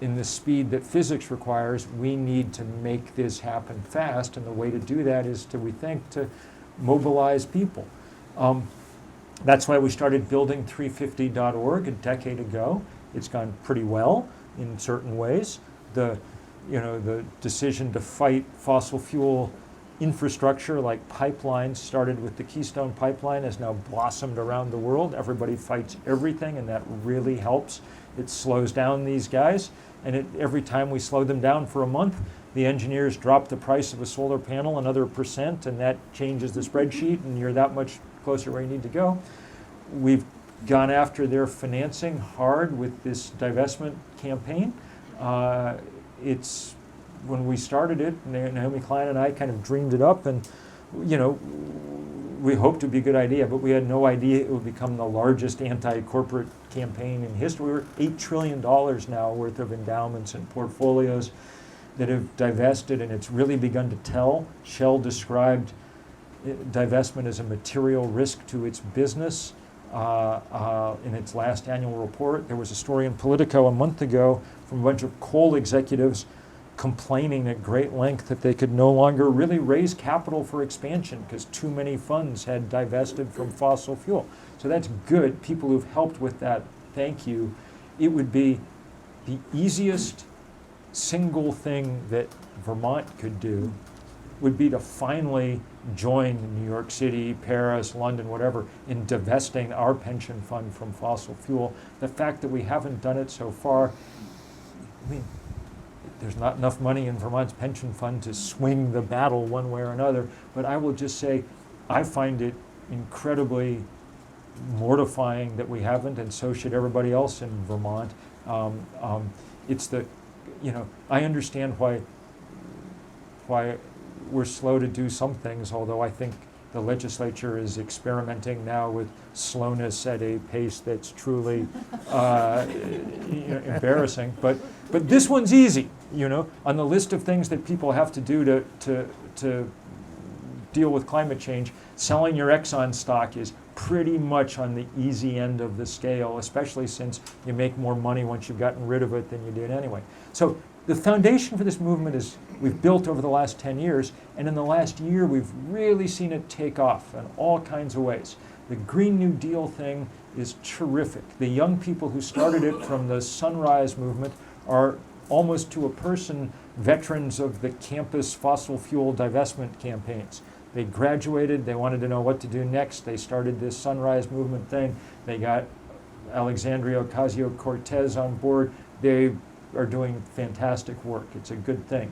in the speed that physics requires, we need to make this happen fast, and the way to do that is to, we think, to mobilize people. That's why we started building 350.org a decade ago. It's gone pretty well in certain ways. The decision to fight fossil fuel infrastructure like pipelines started with the Keystone Pipeline, has now blossomed around the world. Everybody fights everything, and that really helps. It slows down these guys, and every time we slow them down for a month, the engineers drop the price of a solar panel another %, and that changes the spreadsheet, and you're that much closer where you need to go. We've gone after their financing hard with this divestment campaign. It's when we started it, Naomi Klein and I kind of dreamed it up, and we hoped it would be a good idea, but we had no idea it would become the largest anti-corporate campaign in history. We're $8 trillion now worth of endowments and portfolios that have divested, and it's really begun to tell. Shell described divestment as a material risk to its business in its last annual report. There was a story in Politico a month ago from a bunch of coal executives complaining at great length that they could no longer really raise capital for expansion because too many funds had divested from fossil fuel. So that's good. People who've helped with that, thank you. It would be the easiest single thing that Vermont could do would be to finally join New York City, Paris, London, whatever, in divesting our pension fund from fossil fuel. The fact that we haven't done it so far, I mean, there's not enough money in Vermont's pension fund to swing the battle one way or another, but I will just say I find it incredibly mortifying that we haven't, and so should everybody else in Vermont. It's the, I understand why we're slow to do some things, although I think the legislature is experimenting now with slowness at a pace that's truly embarrassing. But this one's easy, on the list of things that people have to do to deal with climate change. Selling your Exxon stock is pretty much on the easy end of the scale, especially since you make more money once you've gotten rid of it than you did anyway. So the foundation for this movement is we've built over the last 10 years, and in the last year we've really seen it take off in all kinds of ways. The Green New Deal thing is terrific. The young people who started it from the Sunrise movement are almost to a person veterans of the campus fossil fuel divestment campaigns. They graduated, they wanted to know what to do next. They started this Sunrise movement thing. They got Alexandria Ocasio-Cortez on board. They are doing fantastic work. It's a good thing.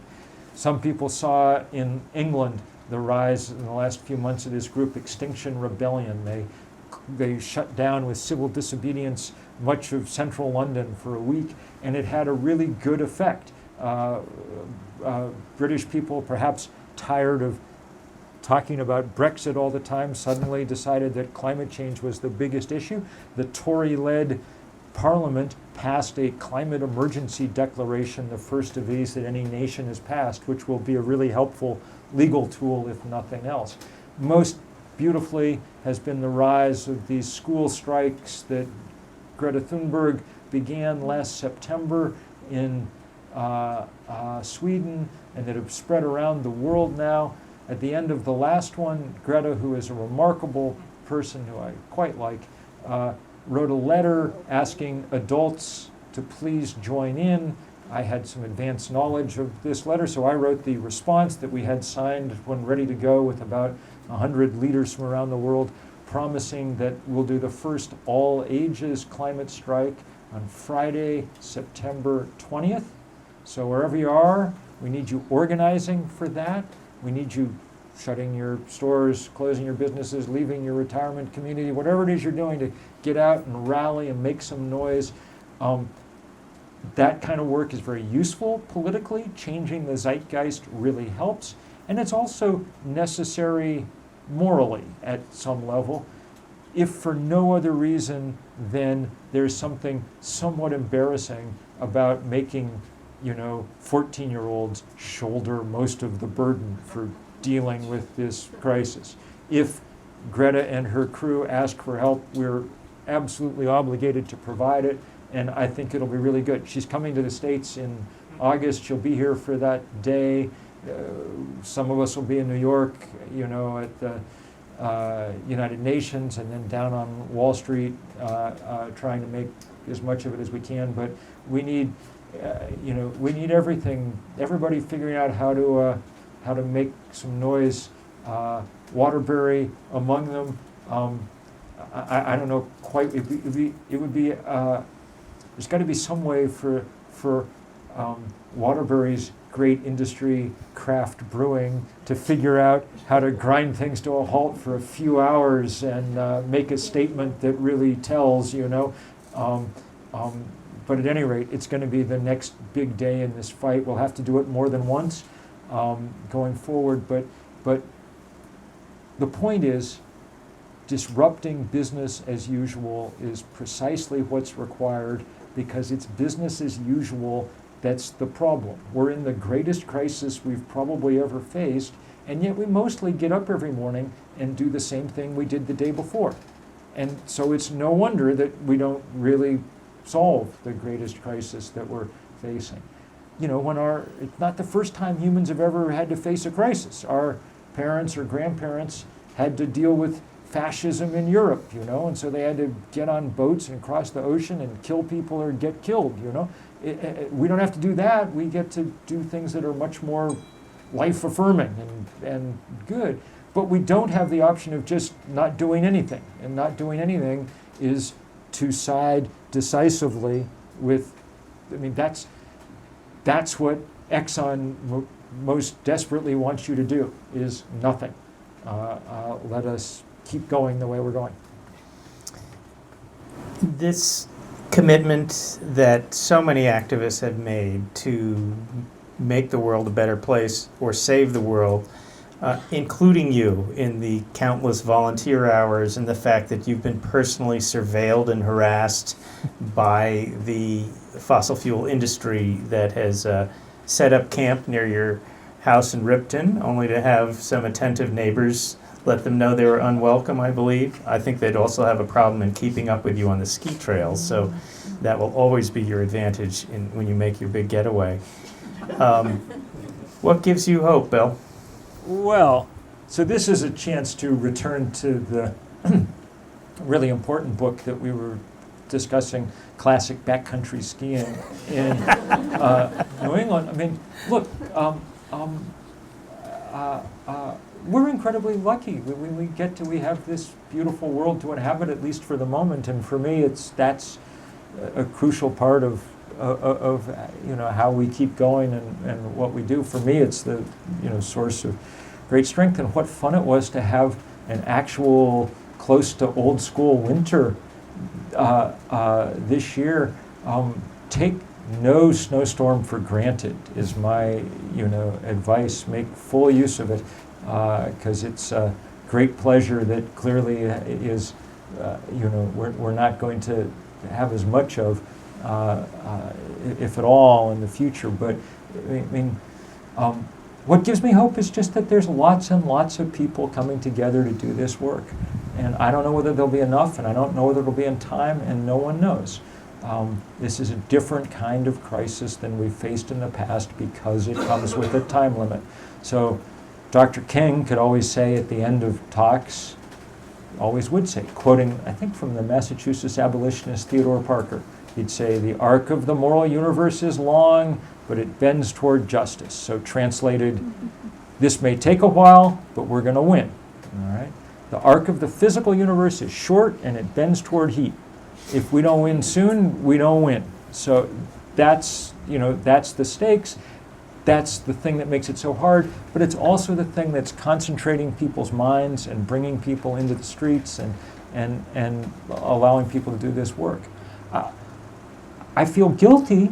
Some people saw in England the rise in the last few months of this group, Extinction Rebellion. They shut down with civil disobedience much of central London for a week, and it had a really good effect. British people, perhaps tired of talking about Brexit all the time, suddenly decided that climate change was the biggest issue. The Tory-led Parliament passed a climate emergency declaration, the first of these that any nation has passed, which will be a really helpful legal tool if nothing else. Most beautifully has been the rise of these school strikes that Greta Thunberg began last September in Sweden and that have spread around the world now. At the end of the last one, Greta, who is a remarkable person who I quite like, wrote a letter asking adults to please join in. I had some advanced knowledge of this letter, so I wrote the response that we had signed when ready to go with about 100 leaders from around the world, promising that we'll do the first all-ages climate strike on Friday, September 20th. So wherever you are, we need you organizing for that. We need you shutting your stores, closing your businesses, leaving your retirement community, whatever it is you're doing to get out and rally and make some noise. That kind of work is very useful politically. Changing the zeitgeist really helps. And it's also necessary morally at some level, if for no other reason than there's something somewhat embarrassing about making 14-year-olds shoulder most of the burden for dealing with this crisis. If Greta and her crew ask for help, we're absolutely obligated to provide it, and I think it'll be really good. She's coming to the States in August. She'll be here for that day. Some of us will be in New York, at the United Nations, and then down on Wall Street, trying to make as much of it as we can. But we need, we need everything. Everybody figuring out how to make some noise. Waterbury among them. I don't know quite. It would be. There's got to be some way for Waterbury's great industry, craft brewing, to figure out how to grind things to a halt for a few hours and make a statement that really tells, but at any rate, it's going to be the next big day in this fight. We'll have to do it more than once going forward, but the point is, disrupting business as usual is precisely what's required, because it's business as usual that's the problem. We're in the greatest crisis we've probably ever faced, and yet we mostly get up every morning and do the same thing we did the day before. And so it's no wonder that we don't really solve the greatest crisis that we're facing. It's not the first time humans have ever had to face a crisis. Our parents or grandparents had to deal with fascism in Europe, and so they had to get on boats and cross the ocean and kill people or get killed, We don't have to do that. We get to do things that are much more life-affirming and good. But we don't have the option of just not doing anything. And not doing anything is to side decisively with, that's what Exxon most desperately wants you to do, is nothing. Let us keep going the way we're going. This commitment that so many activists have made to make the world a better place or save the world, including you in the countless volunteer hours and the fact that you've been personally surveilled and harassed by the fossil fuel industry that has set up camp near your house in Ripton, only to have some attentive neighbors let them know they were unwelcome, I believe. I think they'd also have a problem in keeping up with you on the ski trails, so that will always be your advantage when you make your big getaway. What gives you hope, Bill? Well, so this is a chance to return to the really important book that we were discussing, classic backcountry skiing in New England. Look, we're incredibly lucky. We have this beautiful world to inhabit, at least for the moment, and for me, that's a crucial part of how we keep going and what we do. For me, it's the source of great strength, and what fun it was to have an actual close to old school winter this year. Take no snowstorm for granted is my advice. Make full use of it, because it's a great pleasure that clearly is we're not going to have as much of, if at all, in the future. But what gives me hope is just that there's lots and lots of people coming together to do this work, and I don't know whether there'll be enough, and I don't know whether it'll be in time, and no one knows. This is a different kind of crisis than we've faced in the past because it comes with a time limit. So Dr. King could always say at the end of talks, always would say, quoting, I think, from the Massachusetts abolitionist Theodore Parker, he'd say, "The arc of the moral universe is long, but it bends toward justice." So translated, this may take a while, but we're going to win. All right? The arc of the physical universe is short, and it bends toward heat. If we don't win soon, we don't win. So that's the stakes. That's the thing that makes it so hard, but it's also the thing that's concentrating people's minds and bringing people into the streets and allowing people to do this work. I feel guilty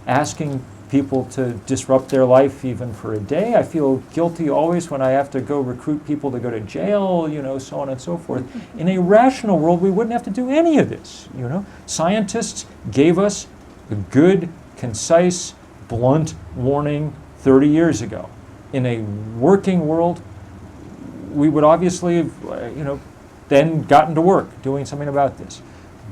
asking people to disrupt their life even for a day. I feel guilty always when I have to go recruit people to go to jail, so on and so forth. In a rational world, we wouldn't have to do any of this, Scientists gave us a good, concise, blunt warning 30 years ago. In a working world, we would obviously have, then gotten to work doing something about this.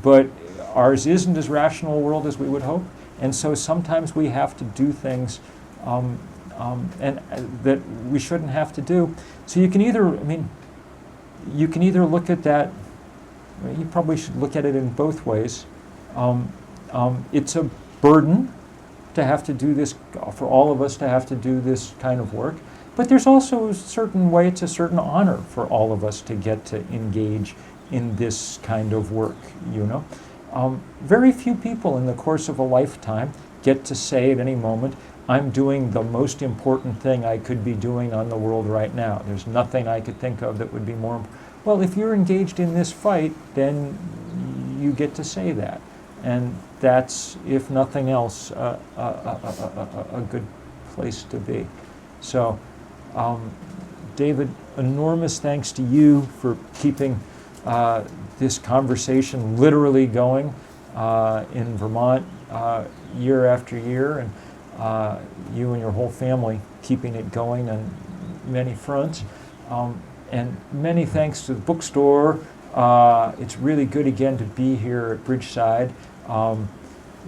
But ours isn't as rational a world as we would hope, and so sometimes we have to do things and that we shouldn't have to do. So you can either look at that. You probably should look at it in both ways. It's a burden to have to do this, for all of us to have to do this kind of work. But there's also a certain way, it's a certain honor for all of us to get to engage in this kind of work, Very few people in the course of a lifetime get to say at any moment, I'm doing the most important thing I could be doing on the world right now. There's nothing I could think of that would be more important. Well, if you're engaged in this fight, then you get to say that. And that's, if nothing else, a good place to be. So, David, enormous thanks to you for keeping this conversation literally going in Vermont year after year, and you and your whole family keeping it going on many fronts. And many thanks to the bookstore. It's really good again to be here at Bridgeside.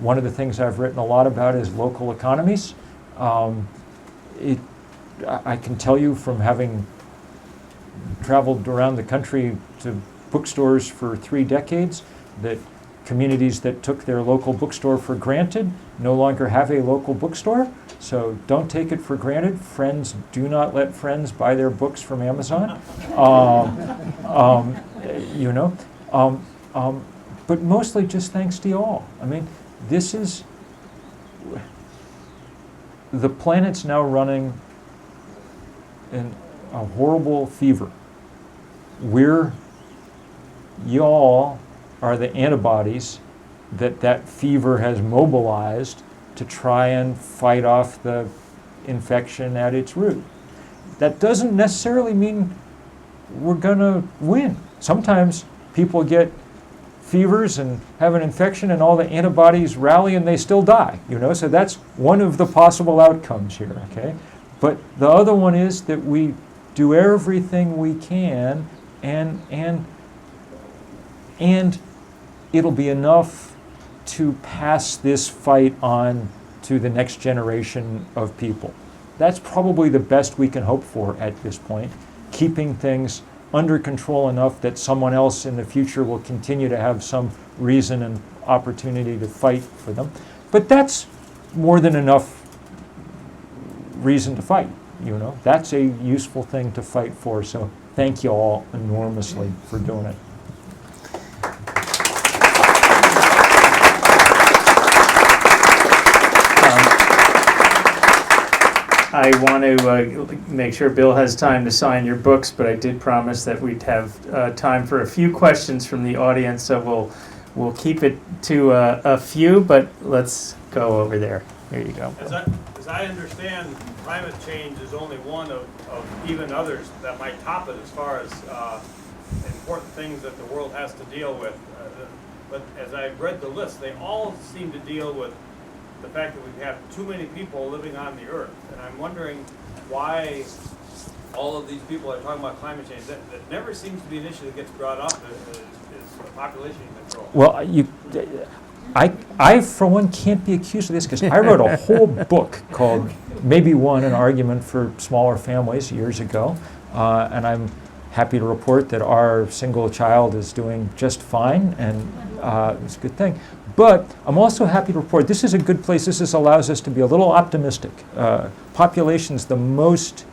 One of the things I've written a lot about is local economies. I can tell you from having traveled around the country to bookstores for 3 decades that communities that took their local bookstore for granted no longer have a local bookstore. So don't take it for granted. Friends, do not let friends buy their books from Amazon. But mostly just thanks to you all. I mean, the planet's now running in a horrible fever. Y'all are the antibodies that fever has mobilized to try and fight off the infection at its root. That doesn't necessarily mean we're going to win. Sometimes people get fevers and have an infection and all the antibodies rally and they still die, so that's one of the possible outcomes here, okay? But the other one is that we do everything we can and it'll be enough to pass this fight on to the next generation of people. That's probably the best we can hope for at this point, keeping things under control enough that someone else in the future will continue to have some reason and opportunity to fight for them. But that's more than enough reason to fight, That's a useful thing to fight for, so thank you all enormously for doing it. I want to make sure Bill has time to sign your books, but I did promise that we'd have time for a few questions from the audience, so we'll keep it to a few, but let's go over there. Here you go. As I understand, climate change is only one of even others that might top it as far as important things that the world has to deal with. But as I've read the list, they all seem to deal with the fact that we have too many people living on the earth. And I'm wondering why all of these people are talking about climate change. That never seems to be an issue that gets brought up is population control. Well, I for one can't be accused of this because I wrote a whole book called Maybe One, an Argument for Smaller Families years ago. And I'm happy to report that our single child is doing just fine, and it's a good thing. But I'm also happy to report this is a good place. This allows us to be a little optimistic. Population's the most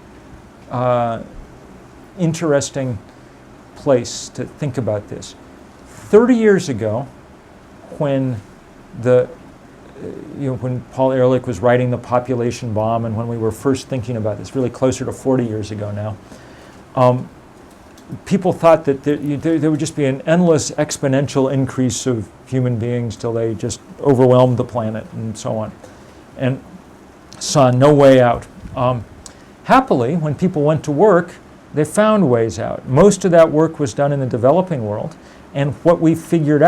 interesting place to think about this. 30 years ago, when when Paul Ehrlich was writing The Population Bomb, and when we were first thinking about this, really closer to 40 years ago now, people thought that there would just be an endless exponential increase of human beings till they just overwhelmed the planet and so on, and saw no way out. Happily, when people went to work, they found ways out. Most of that work was done in the developing world, and what they figured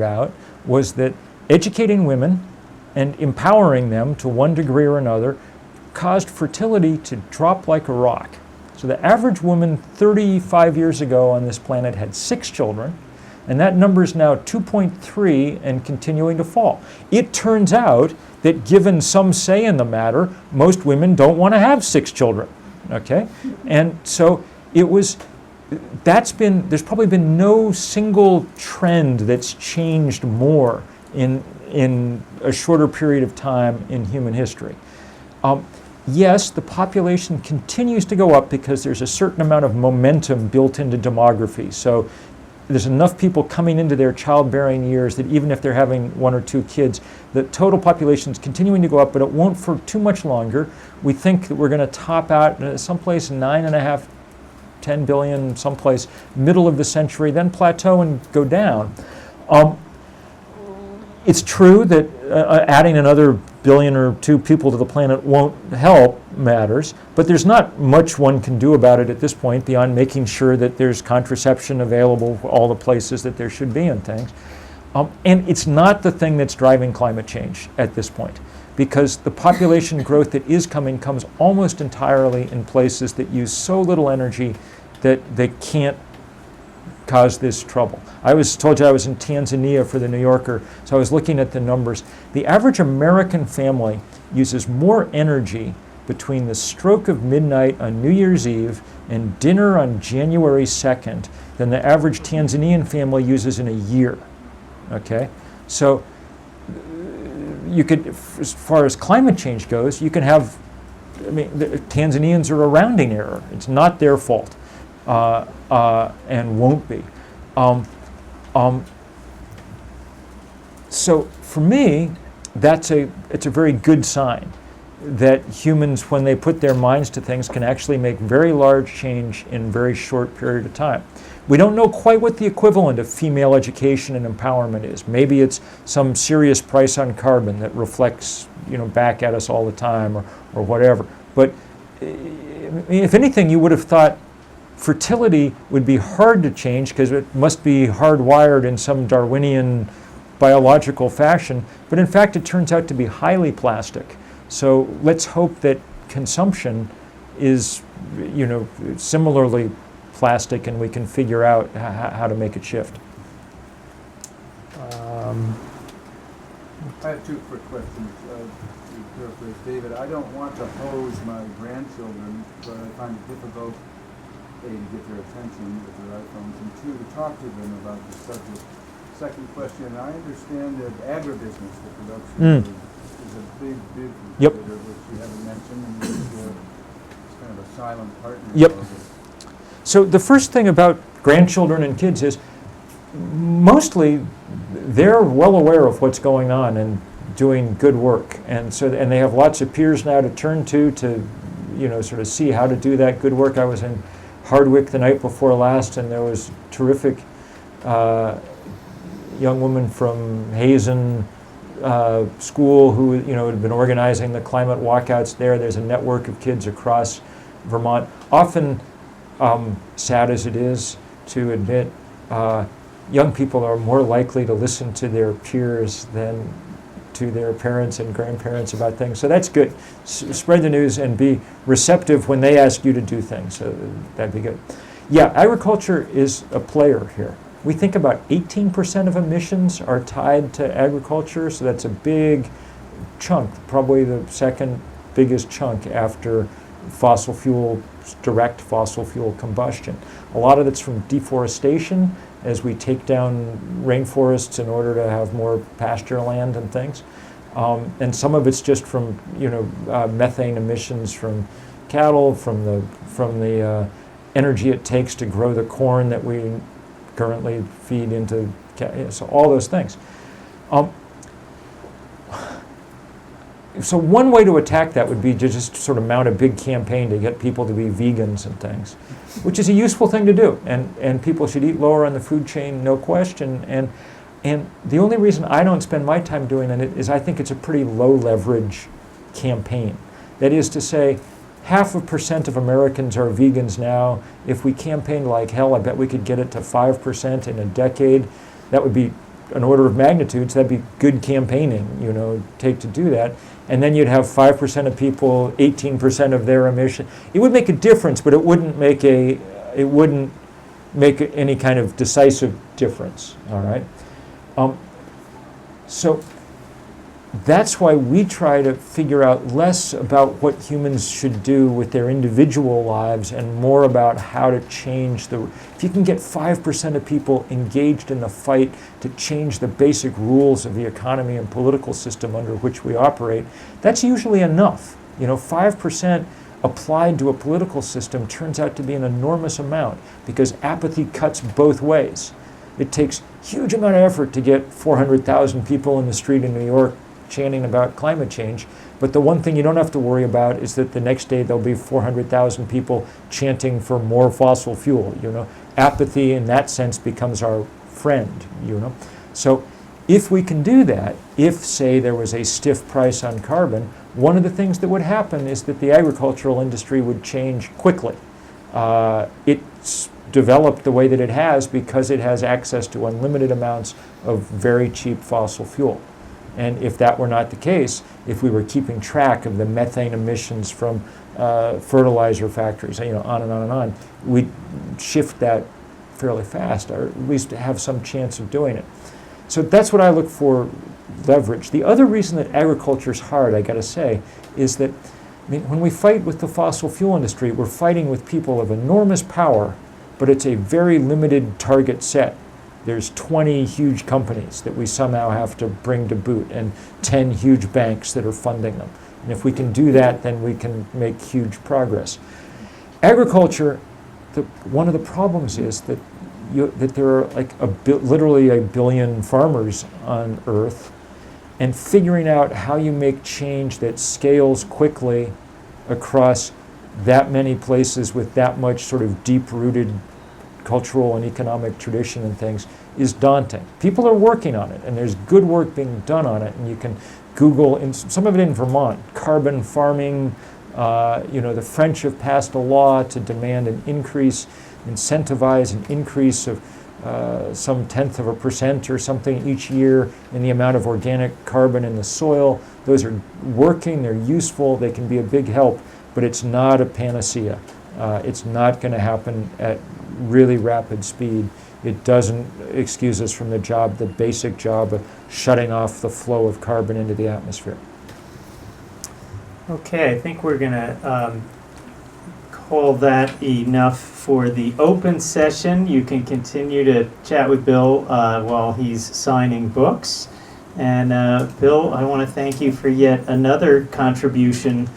out was that educating women and empowering them to one degree or another caused fertility to drop like a rock. So the average woman 35 years ago on this planet had 6 children, and that number is now 2.3 and continuing to fall. It turns out that given some say in the matter, most women don't want to have 6 children, okay? And so there's probably been no single trend that's changed more in a shorter period of time in human history. Yes, the population continues to go up because there's a certain amount of momentum built into demography. So there's enough people coming into their childbearing years that even if they're having 1 or 2 kids, the total population is continuing to go up, but it won't for too much longer. We think that we're going to top out someplace 9.5, 10 billion, someplace middle of the century, then plateau and go down. It's true that adding another billion or 2 people to the planet won't help matters, but there's not much one can do about it at this point beyond making sure that there's contraception available for all the places that there should be and things. And it's not the thing that's driving climate change at this point, because the population growth that is coming comes almost entirely in places that use so little energy that they can't cause this trouble. I told you I was in Tanzania for the New Yorker, so I was looking at the numbers. The average American family uses more energy between the stroke of midnight on New Year's Eve and dinner on January 2nd than the average Tanzanian family uses in a year. Okay? So you could, as far as climate change goes, you can have, the Tanzanians are a rounding error. It's not their fault. And won't be. So for me, it's a very good sign that humans, when they put their minds to things, can actually make very large change in a very short period of time. We don't know quite what the equivalent of female education and empowerment is. Maybe it's some serious price on carbon that reflects, back at us all the time, or whatever. But if anything, you would have thought fertility would be hard to change because it must be hardwired in some Darwinian biological fashion, but in fact it turns out to be highly plastic. So let's hope that consumption is, similarly plastic, and we can figure out how to make it shift. I have 2 quick questions. To paraphrase David, I don't want to hose my grandchildren, but I find it difficult, A, to get their attention with their iPhones, and 2, to talk to them about the subject. Second question, I understand that agribusiness, the production is a big contributor, which you haven't mentioned, and it's kind of a silent partner. Yep. So the first thing about grandchildren and kids is mostly they're well aware of what's going on and doing good work, and they have lots of peers now to turn to sort of see how to do that good work. I was in Hardwick the night before last, and there was terrific young woman from Hazen School who had been organizing the climate walkouts there. There's a network of kids across Vermont. Often, sad as it is to admit, young people are more likely to listen to their peers than to their parents and grandparents about things. So that's good. Spread the news and be receptive when they ask you to do things. So that'd be good. Yeah, agriculture is a player here. We think about 18% of emissions are tied to agriculture, so that's a big chunk, probably the second biggest chunk after direct fossil fuel combustion. A lot of it's from deforestation, as we take down rainforests in order to have more pasture land and things. And some of it's just from methane emissions from cattle, from the energy it takes to grow the corn that we currently feed into so all those things. So one way to attack that would be to just sort of mount a big campaign to get people to be vegans and things, which is a useful thing to do. And people should eat lower on the food chain, no question. And the only reason I don't spend my time doing it is I think it's a pretty low leverage campaign. That is to say, 0.5% of Americans are vegans now. If we campaigned like hell, I bet we could get it to 5% in a decade. That would be an order of magnitudes, that'd be good campaigning, take to do that. And then you'd have 5% of people, 18% of their emission. It would make a difference, but it wouldn't make any kind of decisive difference, all right? So that's why we try to figure out less about what humans should do with their individual lives and more about how to change if you can get 5% of people engaged in the fight to change the basic rules of the economy and political system under which we operate, that's usually enough. 5% applied to a political system turns out to be an enormous amount because apathy cuts both ways. It takes huge amount of effort to get 400,000 people in the street in New York chanting about climate change, but the one thing you don't have to worry about is that the next day there'll be 400,000 people chanting for more fossil fuel. Apathy in that sense becomes our friend. So if we can do that, if say there was a stiff price on carbon, one of the things that would happen is that the agricultural industry would change quickly. It's developed the way that it has because it has access to unlimited amounts of very cheap fossil fuel. And if that were not the case, if we were keeping track of the methane emissions from fertilizer factories, on and on and on, we'd shift that fairly fast, or at least have some chance of doing it. So that's what I look for leverage. The other reason that agriculture is hard, I got to say, is that when we fight with the fossil fuel industry, we're fighting with people of enormous power, but it's a very limited target set. There's 20 huge companies that we somehow have to bring to boot and 10 huge banks that are funding them. And if we can do that, then we can make huge progress. Agriculture, one of the problems is that there are like literally a billion farmers on Earth, and figuring out how you make change that scales quickly across that many places with that much sort of deep-rooted cultural and economic tradition and things is daunting. People are working on it, and there's good work being done on it, and you can Google, some of it in Vermont, carbon farming. The French have passed a law to demand an increase, incentivize an increase of some 0.1% or something each year in the amount of organic carbon in the soil. Those are working, they're useful, they can be a big help, but it's not a panacea. It's not going to happen at really rapid speed. It doesn't excuse us from the basic job of shutting off the flow of carbon into the atmosphere. Okay, I think we're going to call that enough for the open session. You can continue to chat with Bill while he's signing books. And Bill, I want to thank you for yet another contribution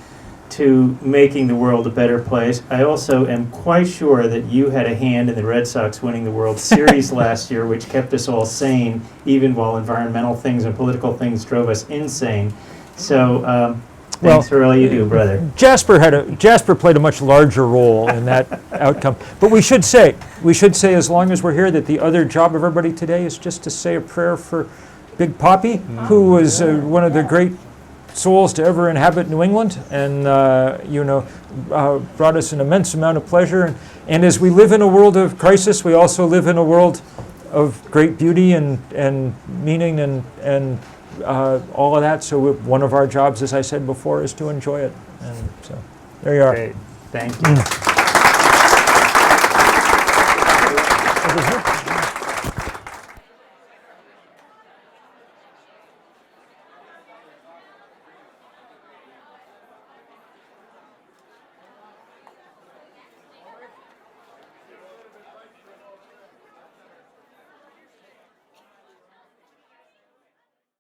to making the world a better place. I also am quite sure that you had a hand in the Red Sox winning the World Series last year, which kept us all sane, even while environmental things and political things drove us insane. So thanks for all you do, brother. Jasper played a much larger role in that outcome. But we should say, as long as we're here, that the other job of everybody today is just to say a prayer for Big Papi, who was one of the great souls to ever inhabit New England, and brought us an immense amount of pleasure. And as we live in a world of crisis, we also live in a world of great beauty and meaning and all of that. So one of our jobs, as I said before, is to enjoy it. And so there you are. Great. Thank you.